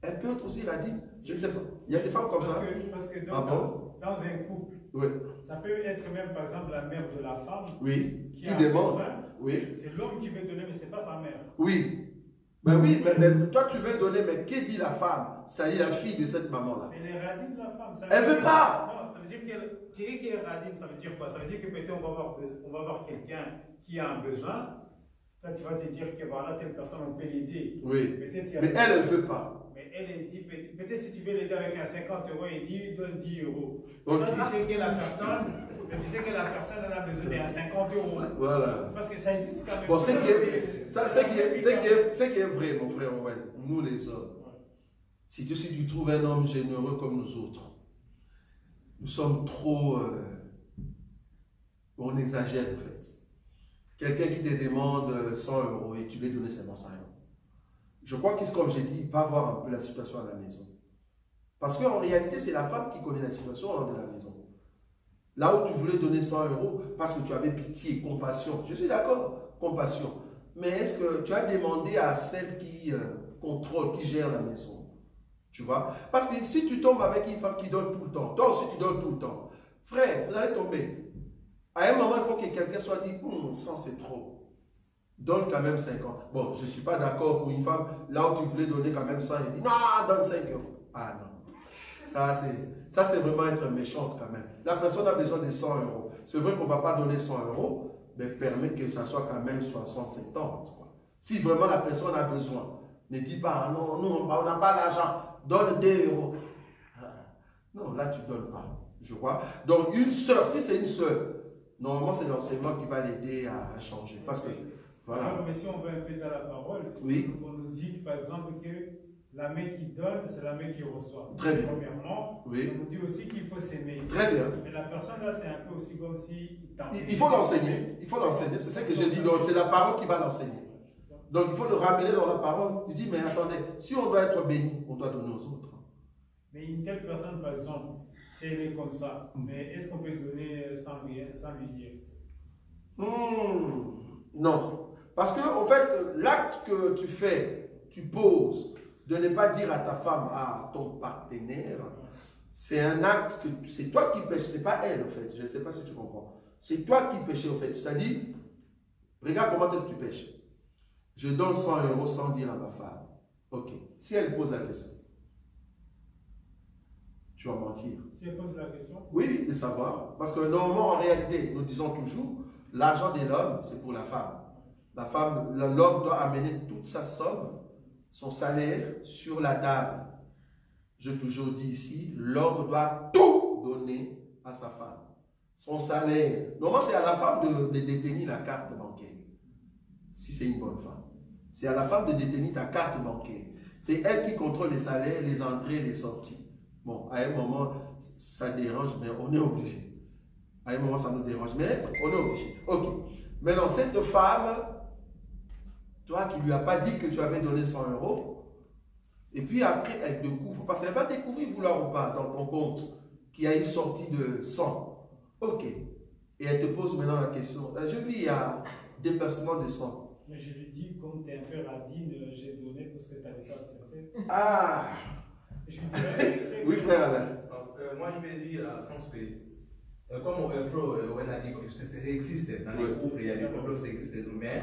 elle peut être aussi radine? Je ne sais pas. Il y a des femmes comme ça. Parce que dans un couple, oui. Ça peut être même, par exemple, la mère de la femme qui a demande. Besoin. Oui. C'est l'homme qui veut donner, mais ce n'est pas sa mère. Oui. Ben oui, mais toi tu veux donner, mais que dit la femme? C'est-à-dire la fille de cette maman-là. Elle est radine, la femme. Elle ne veut pas. Non, ça veut dire quelqu'un qui est radine, ça veut dire quoi? Ça veut dire que peut-être on va voir quelqu'un qui a un besoin. Toi, tu vas te dire que voilà, telle personne, on peut l'aider. Oui. Mais elle ne veut pas. Mais elle se dit, peut-être si tu veux l'aider avec un 50 €, elle dit, donne 10 €. Okay. Tu sais que la personne, elle a besoin d'un 50 €. Voilà. Parce que ça existe quand même. Bon, ce qui est vrai, mon frère Owen, nous les hommes, si tu trouves un homme généreux comme nous autres, nous sommes trop... on exagère en fait. Quelqu'un qui te demande 100 € et tu veux donner seulement 100 €. Je crois que, comme j'ai dit, va voir un peu la situation à la maison. Parce qu'en réalité, c'est la femme qui connaît la situation de la maison. Là où tu voulais donner 100 € parce que tu avais pitié, compassion. Je suis d'accord, compassion. Mais est-ce que tu as demandé à celle qui contrôle, qui gère la maison? Tu vois? Parce que si tu tombes avec une femme qui donne tout le temps, toi aussi tu donnes tout le temps, frère, vous allez tomber. À un moment, il faut que quelqu'un soit dit, 100 c'est trop. Donne quand même 50. Bon, je ne suis pas d'accord pour une femme, là où tu voulais donner quand même 100, elle dit, non, donne 5 €. Ah non. Ça, c'est vraiment être méchante quand même. La personne a besoin de 100 €. C'est vrai qu'on ne va pas donner 100 €, mais permet que ça soit quand même 60, 70. Quoi. Si vraiment la personne a besoin, ne dis pas, ah non, nous, on n'a pas d'argent, donne 2 €. Non, là, tu ne donnes pas. Je crois. Donc, une sœur, si c'est une sœur, normalement, c'est l'enseignement qui va l'aider à changer. Parce que, voilà. Mais si on veut un peu dans la parole, oui. on nous dit, par exemple, que la main qui donne, c'est la main qui reçoit. Très bien. Premièrement, Oui. on dit aussi qu'il faut s'aimer. Très bien. Mais la personne là, c'est un peu aussi comme si Il faut l'enseigner. Il faut l'enseigner. C'est ça que j'ai dit. Donc, c'est la parole qui va l'enseigner. Donc, il faut le ramener dans la parole. Il dit, mais attendez, si on doit être béni, on doit donner aux autres. Mais une telle personne, par exemple, si elle est comme ça, mais est-ce qu'on peut donner sans lui dire? Non. Parce que, en fait, l'acte que tu fais, tu poses, de ne pas dire à ta femme, à ton partenaire, c'est un acte que c'est toi qui pêches, c'est pas elle, en fait. Je ne sais pas si tu comprends. C'est toi qui pêches, en fait. C'est-à-dire, regarde comment tu pêches. Je donne 100 € sans dire à ma femme. Ok. Si elle pose la question, tu vas mentir. Si elle pose la question? Oui, de savoir. Parce que normalement, en réalité, nous disons toujours, l'argent de l'homme, c'est pour la femme. La femme, l'homme doit amener toute sa somme, son salaire, sur la table. J'ai toujours dit ici, l'homme doit tout donner à sa femme. Son salaire. Normalement, c'est à la femme de détenir la carte bancaire. Si c'est une bonne femme. C'est à la femme de détenir ta carte bancaire. C'est elle qui contrôle les salaires, les entrées, les sorties. Bon, à un moment, ça dérange, mais on est obligé. À un moment, ça nous dérange, mais on est obligé. Ok. Maintenant, cette femme, toi, tu ne lui as pas dit que tu avais donné 100 €. Et puis après, elle découvre, parce qu'elle va découvrir, vouloir ou pas, dans ton compte, qu'il y a une sortie de 100. Ok. Et elle te pose maintenant la question. Je vis, il y a déplacement de 100. Mais je lui dis, comme tu es un peu radine, j'ai donné parce que tu n'avais pas accepté. Ah! Je lui dis, Oui, frère Alain. Moi, je vais dire à sens que, comme Flo a dit, ça existe dans les couples, il y a des problèmes, ça existe, mais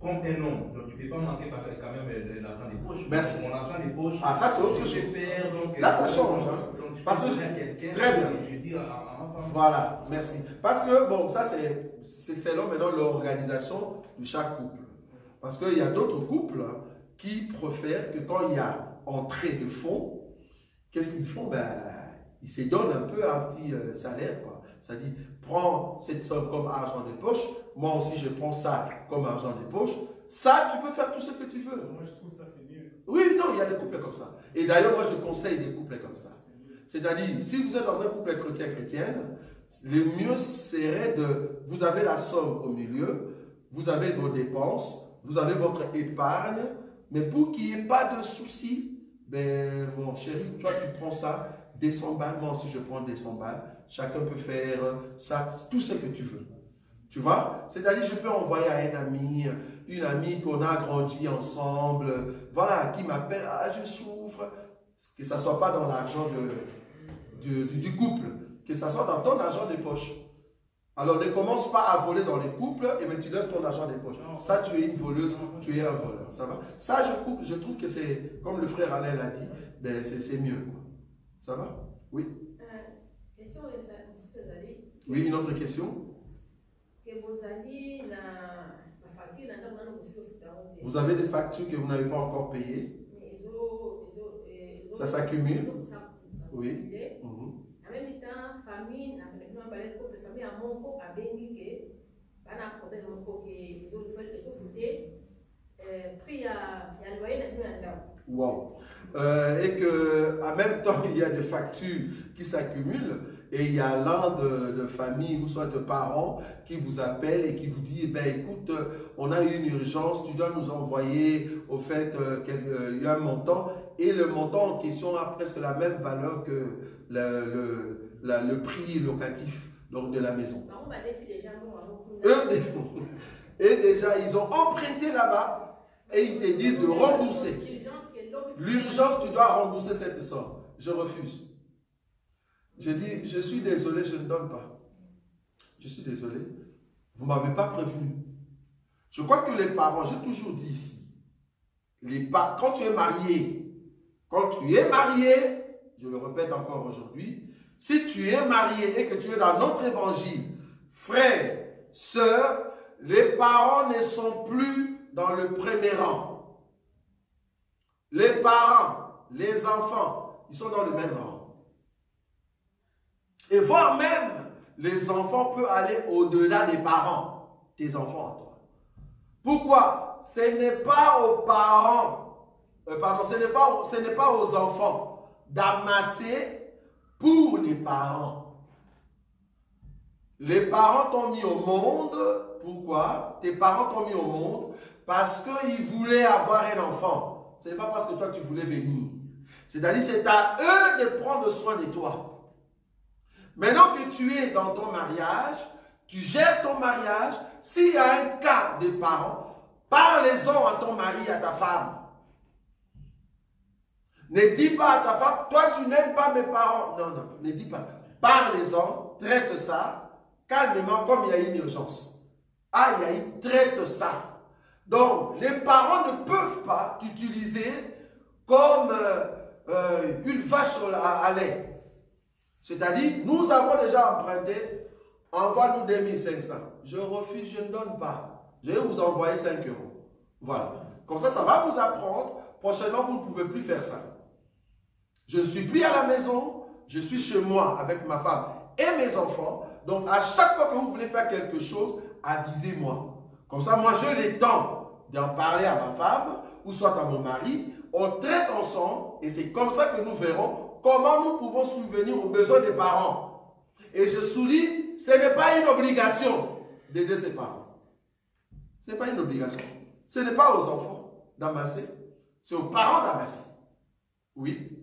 comme un homme, donc tu ne peux pas manquer quand même l'argent des poches. Merci. Mon argent des poches, Ah, ça c'est autre chose. Là, ça change. Hein. Parce que quelqu'un, très bien. je dis à ma femme. Voilà, merci. Parce que, bon, ça c'est selon maintenant l'organisation de chaque couple. Parce qu'il y a d'autres couples hein, qui préfèrent que quand il y a entrée de fonds, qu'est-ce qu'ils font? Ben, ils se donnent un peu un petit salaire, quoi. Ça dit, prends cette somme comme argent de poche, moi aussi je prends ça comme argent de poche. Ça, tu peux faire tout ce que tu veux. moi je trouve ça c'est mieux. Oui, non, il y a des couples comme ça. Et d'ailleurs, moi je conseille des couples comme ça. C'est-à-dire, si vous êtes dans un couple chrétien-chrétienne, le mieux serait de, vous avez la somme au milieu, vous avez vos dépenses, vous avez votre épargne, mais pour qu'il n'y ait pas de soucis, ben, mon chéri, toi tu prends ça, des 100 balles, moi aussi je prends des 100 balles, chacun peut faire ça, tout ce que tu veux. Tu vois? C'est-à-dire, je peux envoyer à un ami, une amie qu'on a grandi ensemble, voilà, qui m'appelle, ah je souffre, que ça ne soit pas dans l'argent du couple, que ça soit dans ton argent de poche. Alors ne commence pas à voler dans les couples et bien tu laisses ton argent des poches. Ça, tu es une voleuse, tu es un voleur. Ça va? Ça, je trouve que c'est, comme le frère Alain l'a dit, ben, c'est mieux. Quoi. Ça va? Oui. Question Oui, une autre question? Vous avez des factures que vous n'avez pas encore payées? Ça s'accumule? Oui. En même temps, famille, famille à mon corps a béni que, pas un problème mon corps qui pris à loyer un wow. Et que en même temps, il y a des factures qui s'accumulent et il y a l'un de famille ou soit de parents qui vous appelle et qui vous dit, ben écoute, on a eu une urgence, tu dois nous envoyer au fait qu'il y a un montant et le montant en question a presque la même valeur que le prix locatif donc, de la maison. Et déjà, ils ont emprunté là-bas et ils te disent de rembourser. L'urgence, tu dois rembourser cette somme. Je refuse. Je dis, je suis désolé, je ne donne pas. Je suis désolé. Vous ne m'avez pas prévenu. Je crois que les parents, j'ai toujours dit ici, quand tu es marié, je le répète encore aujourd'hui, si tu es marié et que tu es dans notre évangile, frère, sœur, les parents ne sont plus dans le premier rang. Les parents, les enfants, ils sont dans le même rang. Et voire même, les enfants peuvent aller au-delà des parents, tes enfants à toi. Pourquoi? Ce n'est pas aux parents pardon, ce n'est pas aux enfants d'amasser pour les parents. Les parents t'ont mis au monde. Pourquoi? Tes parents t'ont mis au monde parce qu'ils voulaient avoir un enfant. Ce n'est pas parce que toi tu voulais venir. C'est-à-dire c'est à eux de prendre soin de toi. Maintenant que tu es dans ton mariage, tu gères ton mariage. S'il y a un cas de parents, parlez-en à ton mari, à ta femme. Ne dis pas à ta femme, toi tu n'aimes pas mes parents. Non, non, ne dis pas. Parlez-en, traite ça, calmement, comme il y a une urgence. Aïe, aïe, traite ça. Donc, les parents ne peuvent pas t'utiliser comme une vache à lait. C'est-à-dire, nous avons déjà emprunté, envoie-nous 2500. Je refuse, je ne donne pas. Je vais vous envoyer 5 €. Voilà. Comme ça, ça va vous apprendre. Prochainement, vous ne pouvez plus faire ça. Je ne suis plus à la maison, je suis chez moi avec ma femme et mes enfants. Donc, à chaque fois que vous voulez faire quelque chose, avisez-moi. Comme ça, moi, j'ai le temps d'en parler à ma femme ou soit à mon mari. On traite ensemble et c'est comme ça que nous verrons comment nous pouvons subvenir aux besoins des parents. Et je souligne, ce n'est pas une obligation d'aider ses parents. Ce n'est pas une obligation. Ce n'est pas aux enfants d'amasser, c'est aux parents d'amasser. Oui.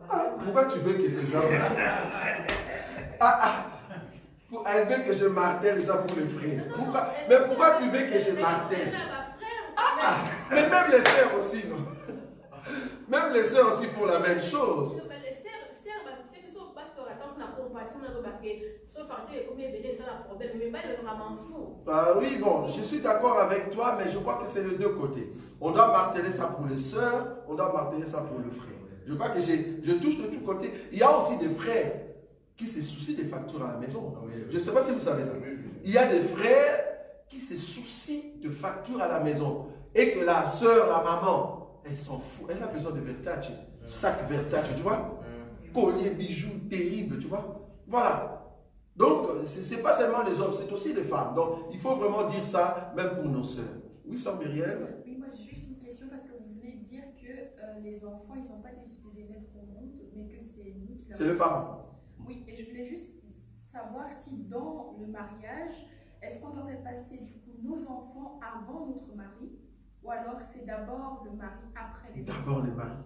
Ah, pourquoi tu veux que ces gens... Elle veut que je martèle ça pour les frères. Mais pourquoi tu veux que je martèle? Mais même les sœurs aussi, non? Même les sœurs aussi font la même chose. Ah oui, bon, je suis d'accord avec toi, mais je crois que c'est les deux côtés. On doit marteler ça pour les sœurs, on doit marteler ça pour le frère. Je crois que je touche de tous côtés. Il y a aussi des frères qui se soucient des factures à la maison. Je ne sais pas si vous savez ça. Il y a des frères qui se soucient de factures à la maison et que la sœur, la maman, elle s'en fout. Elle a besoin de Versace, sac Versace, tu vois, collier, bijoux terribles, tu vois. Voilà. Donc, ce n'est pas seulement les hommes, c'est aussi les femmes. Donc, il faut vraiment dire ça, même pour nos sœurs. Oui, sœur Myriel? Oui, moi j'ai juste une question parce que vous venez de dire que les enfants, ils n'ont pas décidé de naître au monde, mais que c'est nous qui leur... C'est le parent. Oui, et je voulais juste savoir si dans le mariage, est-ce qu'on aurait passé du coup nos enfants avant notre mari, ou alors c'est d'abord le mari après les enfants? D'abord le mari.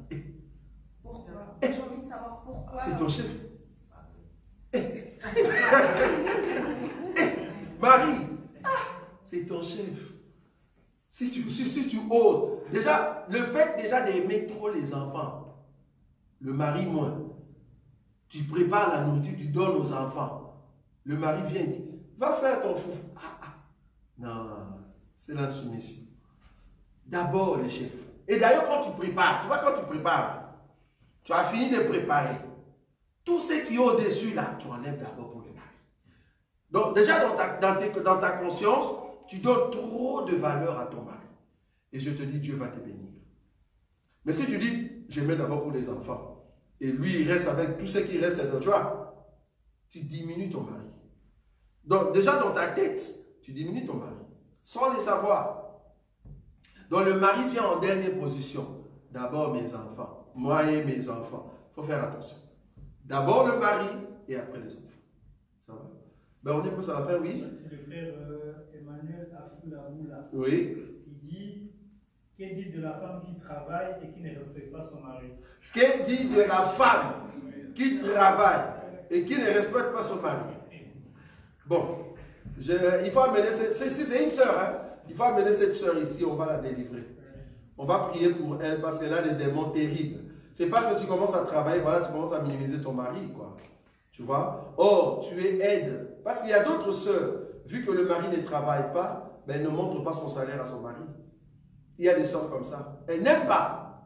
Pourquoi? J'ai envie de savoir pourquoi. C'est ton chef. Marie, c'est ton chef. Si tu oses, déjà, le fait déjà d'aimer trop les enfants, le mari moins, tu prépares la nourriture, tu donnes aux enfants. Le mari vient et dit, va faire ton fouf. Non, c'est la soumission. D'abord les chefs. Et d'ailleurs, quand tu prépares, tu vois, quand tu prépares, tu as fini de préparer. Tout ce qui est au-dessus là, tu enlèves d'abord pour le mari. Donc déjà dans ta conscience, tu donnes trop de valeur à ton mari. Et je te dis, Dieu va te bénir. Mais si tu dis, je mets d'abord pour les enfants, et lui il reste avec tout ce qui reste, tu vois, tu diminues ton mari. Donc déjà dans ta tête, tu diminues ton mari, sans le savoir. Donc le mari vient en dernière position. D'abord mes enfants, moi et mes enfants. Il faut faire attention. D'abord le mari et après les enfants. Ça va? Ben on est pour ça à la fin, oui? C'est le frère Emmanuel Afoulaoula. Oui. Il dit, qu'est dit de la femme qui travaille et qui ne respecte pas son mari? Qu'est dit de la femme qui travaille et qui ne respecte pas son mari? Bon, il faut amener, c'est une sœur, hein? Il faut amener cette sœur ici, on va la délivrer. On va prier pour elle parce qu'elle a des démons terribles. C'est parce que tu commences à travailler, voilà, tu commences à minimiser ton mari, quoi. Tu vois? Or, tu es aide. Parce qu'il y a d'autres sœurs, vu que le mari ne travaille pas, ben, elle ne montre pas son salaire à son mari. Il y a des sœurs comme ça. Elle n'aime pas,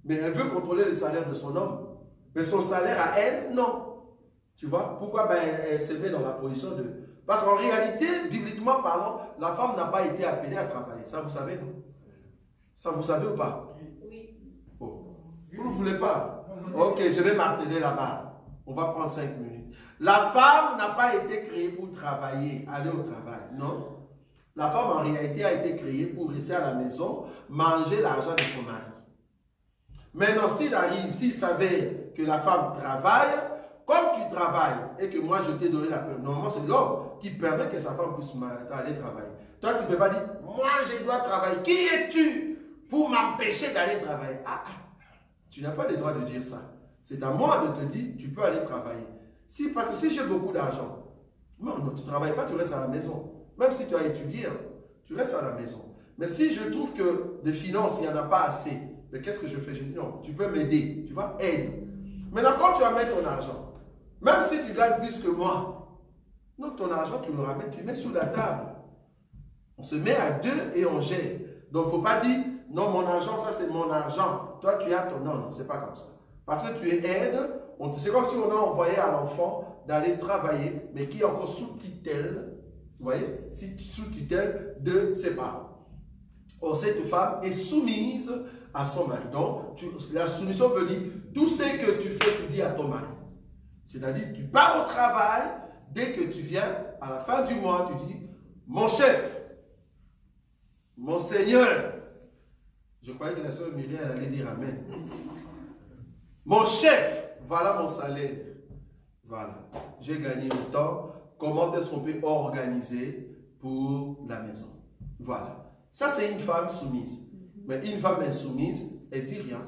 mais elle veut contrôler le salaire de son homme. Mais son salaire à elle, non. Tu vois? Pourquoi? Ben, elle se met dans la position de... Parce qu'en réalité, bibliquement parlant, la femme n'a pas été appelée à travailler. Ça, vous savez, non? Ça, vous savez ou pas? Oui. Oh. Vous ne voulez pas? Ok, je vais marteler là-bas. On va prendre 5 minutes. La femme n'a pas été créée pour travailler, aller au travail, non? La femme, en réalité, a été créée pour rester à la maison, manger l'argent de son mari. Maintenant, s'il s'avère que la femme travaille, comme tu travailles et que moi, je t'ai donné la preuve, normalement, c'est l'homme qui permet que sa femme puisse aller travailler. Toi, tu ne peux pas dire, moi, je dois travailler. Qui es-tu pour m'empêcher d'aller travailler? Tu n'as pas le droit de dire ça. C'est à moi de te dire, tu peux aller travailler. Parce que si j'ai beaucoup d'argent, non, tu ne travailles pas, tu restes à la maison. Même si tu as étudié, tu restes à la maison. Mais si je trouve que des finances, il n'y en a pas assez, mais qu'est-ce que je fais? Je dis non, tu peux m'aider, tu vois, aide. Maintenant, quand tu vas mettre ton argent, même si tu gagnes plus que moi, non, ton argent, tu le ramènes, tu mets sous la table. On se met à deux et on gère. Donc, il ne faut pas dire, non, mon argent, ça c'est mon argent. Toi, tu as ton... Non, non, c'est pas comme ça. Parce que tu es aide, c'est comme si on a envoyé à l'enfant d'aller travailler, mais qui est encore sous tutelle, vous voyez, sous tutelle de ses parents. Or, cette femme est soumise à son mari. Donc, la soumission veut dire, tout ce que tu fais, tu dis à ton mari. C'est-à-dire, tu pars au travail, dès que tu viens, à la fin du mois, tu dis, mon chef, mon Seigneur, je croyais que la sœur Myriam allait dire Amen. Mon chef, voilà mon salaire. Voilà, j'ai gagné autant. Comment est-ce qu'on peut organiser pour la maison? Voilà. Ça, c'est une femme soumise. Mais une femme insoumise, elle ne dit rien.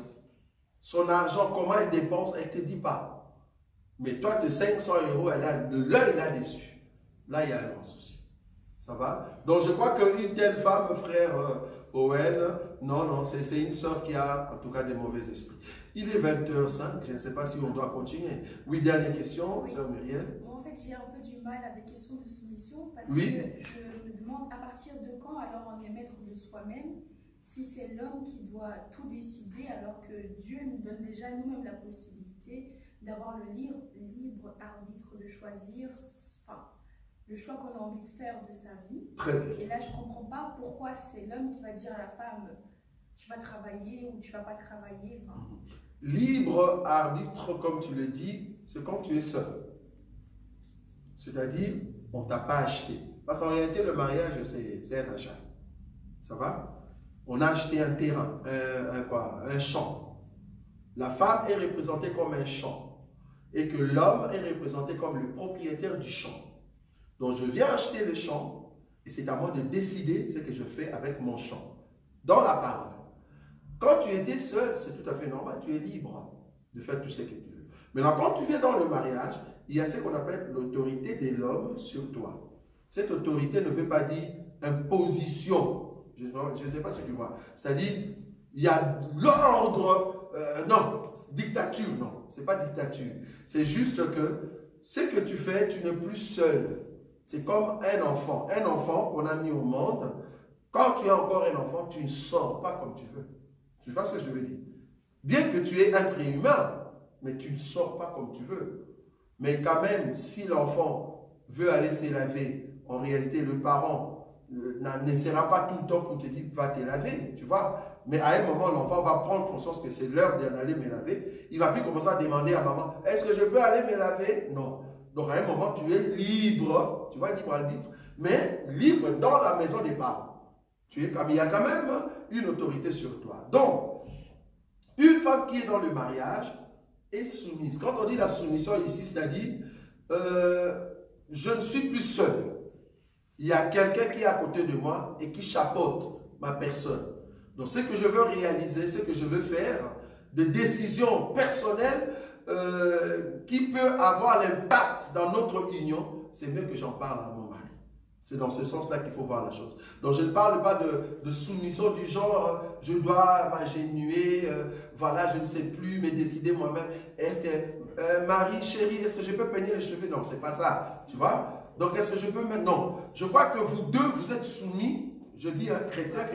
Son argent, comment elle dépense, elle ne te dit pas. Mais toi, de 500 €, elle a de l'œil là-dessus. Là, il y a un grand souci. Ça va? Donc, je crois qu'une telle femme, frère Owen, non, c'est une soeur qui a, en tout cas, des mauvais esprits. Il est 20h05, je ne sais pas si on doit continuer. Oui, dernière question, oui. sœur Myriel. Moi, en fait, j'ai un peu du mal avec question de soumission parce Oui. que je me demande à partir de quand alors on est maître de soi-même, si c'est l'homme qui doit tout décider alors que Dieu nous donne déjà nous-mêmes la possibilité d'avoir le libre arbitre de choisir, enfin, le choix qu'on a envie de faire de sa vie. Très bien. Et là, je ne comprends pas pourquoi c'est l'homme qui va dire à la femme tu vas travailler ou tu ne vas pas travailler. Enfin, Libre arbitre, comme tu le dis, c'est quand tu es seul. C'est-à-dire, on ne t'a pas acheté. Parce qu'en réalité, le mariage, c'est un achat. Ça va? On a acheté un terrain, un champ. La femme est représentée comme un champ. Et que l'homme est représenté comme le propriétaire du champ. Donc, je viens acheter le champ et c'est à moi de décider ce que je fais avec mon champ. Dans la parole. Quand tu étais seul, c'est tout à fait normal, tu es libre de faire tout ce que tu veux. Maintenant, quand tu viens dans le mariage, il y a ce qu'on appelle l'autorité de l'homme sur toi. Cette autorité ne veut pas dire imposition. Je ne sais pas si tu vois. C'est-à-dire, il y a l'ordre, non, dictature, non, ce n'est pas dictature. C'est juste que ce que tu fais, tu n'es plus seul. C'est comme un enfant. Un enfant qu'on a mis au monde, quand tu es encore un enfant, tu ne sors pas comme tu veux. Tu vois ce que je veux dire? Bien que tu es être humain, mais tu ne sors pas comme tu veux. Mais quand même, si l'enfant veut aller se laver, en réalité, le parent ne sera pas tout le temps pour te dire va te laver, tu vois. Mais à un moment, l'enfant va prendre conscience que c'est l'heure d'aller me laver. Il ne va plus commencer à demander à maman, est-ce que je peux aller me laver? Non. Donc à un moment, tu es libre, tu vois, libre arbitre, mais libre dans la maison des parents. Il y a quand même une autorité sur toi. Donc, une femme qui est dans le mariage est soumise. Quand on dit la soumission ici, c'est-à-dire, je ne suis plus seul. Il y a quelqu'un qui est à côté de moi et qui chapeaute ma personne. Donc, ce que je veux réaliser, ce que je veux faire, des décisions personnelles qui peuvent avoir l'impact dans notre union, c'est mieux que j'en parle à mon mari. C'est dans ce sens-là qu'il faut voir la chose. Donc, je ne parle pas de soumission du genre, je dois m'agenouiller, voilà, je ne sais plus, mais décider moi-même. Est-ce que, Marie, chérie, est-ce que je peux peigner les cheveux? Non, c'est pas ça, tu vois. Donc, est-ce que je peux maintenant? Non. Je crois que vous deux, vous êtes soumis, je dis chrétien,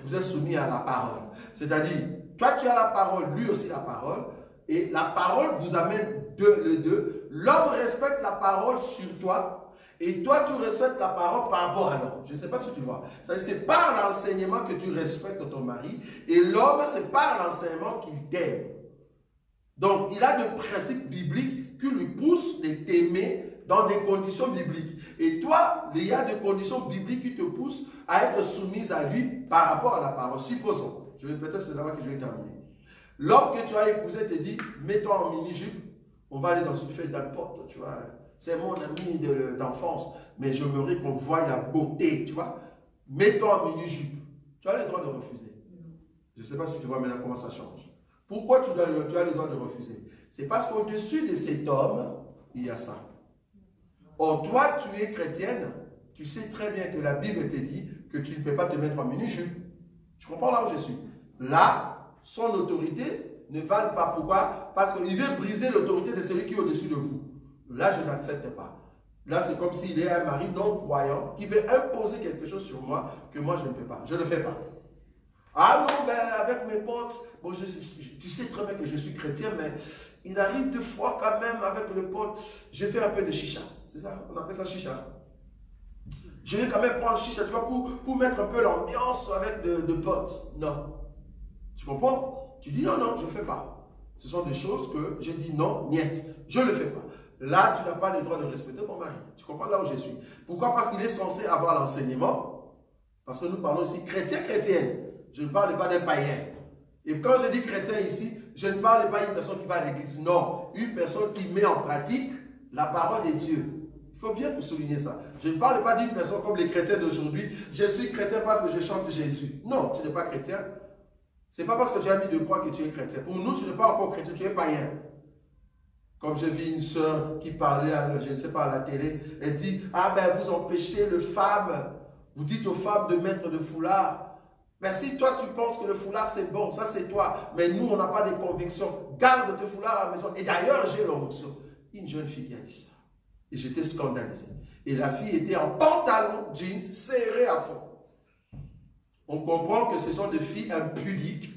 vous êtes soumis à la parole. C'est-à-dire, toi, tu as la parole, lui aussi la parole, et la parole vous amène les deux. L'homme respecte la parole sur toi, et toi, tu respectes la parole par rapport à l'homme. Je ne sais pas si tu vois. C'est par l'enseignement que tu respectes ton mari. Et l'homme, c'est par l'enseignement qu'il t'aime. Donc, il a des principes bibliques lui pousses de t'aimer dans des conditions bibliques. Et toi, il y a des conditions bibliques qui te poussent à être soumise à lui par rapport à la parole. Supposons, peut-être c'est là-bas que je vais terminer. L'homme que tu as épousé te dit, mets-toi en mini-jupe, on va aller dans une fête d'un pote, tu vois. C'est mon ami d'enfance, mais j'aimerais qu'on voie la beauté, tu vois. Mets-toi en mini-jupe. Tu as le droit de refuser. Je ne sais pas si tu vois maintenant comment ça change. Pourquoi tu as le droit de refuser? C'est parce qu'au-dessus de cet homme, il y a ça. Or, toi, tu es chrétienne, tu sais très bien que la Bible te dit que tu ne peux pas te mettre en mini-jupe. Je comprends là où je suis. Là, son autorité ne vale pas. Pourquoi? Parce qu'il veut briser l'autorité de celui qui est au-dessus de vous. Là, je n'accepte pas. Là, c'est comme s'il est un mari non-croyant qui veut imposer quelque chose sur moi que moi, je ne peux pas. Je ne le fais pas. Ah non, ben avec mes potes, bon, tu sais très bien que je suis chrétien, mais il arrive deux fois quand même avec le pote, je fais un peu de chicha. C'est ça, on appelle ça chicha. Je vais quand même prendre chicha, tu vois, pour mettre un peu l'ambiance avec de potes. Non. Tu comprends? Tu dis non, non, je ne fais pas. Ce sont des choses que j'ai dit non, niet, je ne le fais pas. Là, tu n'as pas le droit de respecter ton mari. Tu comprends là où je suis? Pourquoi? Parce qu'il est censé avoir l'enseignement. Parce que nous parlons ici chrétien-chrétienne. Je ne parle pas d'un païen. Et quand je dis chrétien ici, je ne parle pas d'une personne qui va à l'église. Non, une personne qui met en pratique la parole de Dieu. Il faut bien souligner ça. Je ne parle pas d'une personne comme les chrétiens d'aujourd'hui. Je suis chrétien parce que je chante Jésus. Non, tu n'es pas chrétien. Ce n'est pas parce que tu as mis de croix que tu es chrétien. Pour nous, tu n'es pas encore chrétien, tu es païen. Comme j'ai vu une soeur qui parlait, je ne sais pas, à la télé, elle dit, ah ben vous empêchez les femmes, vous dites aux femmes de mettre de foulard. Mais si toi tu penses que le foulard c'est bon, ça c'est toi. Mais nous on n'a pas de conviction. Garde tes foulards à la maison. Et d'ailleurs j'ai l'onction. Une jeune fille qui a dit ça. Et j'étais scandalisé. Et la fille était en pantalon, jeans, serré à fond. On comprend que ce sont des filles impudiques.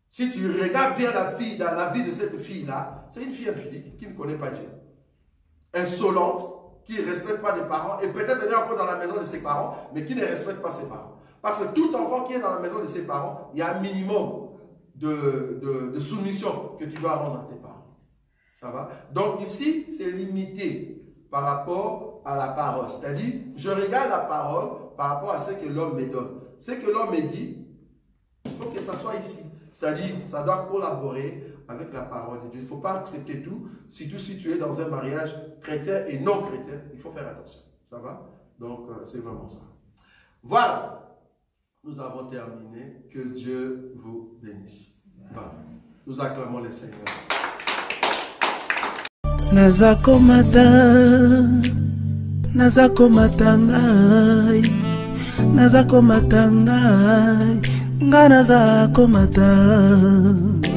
Si tu regardes bien la fille, dans la vie de cette fille-là, c'est une fille impudique qui ne connaît pas Dieu. Insolente, qui ne respecte pas les parents. Et peut-être elle est encore dans la maison de ses parents, mais qui ne respecte pas ses parents. Parce que tout enfant qui est dans la maison de ses parents, il y a un minimum de soumission que tu dois rendre à tes parents. Ça va? Donc ici, c'est limité par rapport à la parole. C'est-à-dire, je regarde la parole par rapport à ce que l'homme me donne. Ce que l'homme me dit, il faut que ça soit ici. C'est-à-dire, ça doit collaborer avec la parole de Dieu. Il ne faut pas accepter tout, surtout si tu es dans un mariage chrétien et non chrétien. Il faut faire attention. Ça va? Donc, c'est vraiment ça. Voilà. Nous avons terminé. Que Dieu vous bénisse. Voilà. Nous acclamons le Seigneur. Nazako matangai, nazako matangai, nga nazako matangai.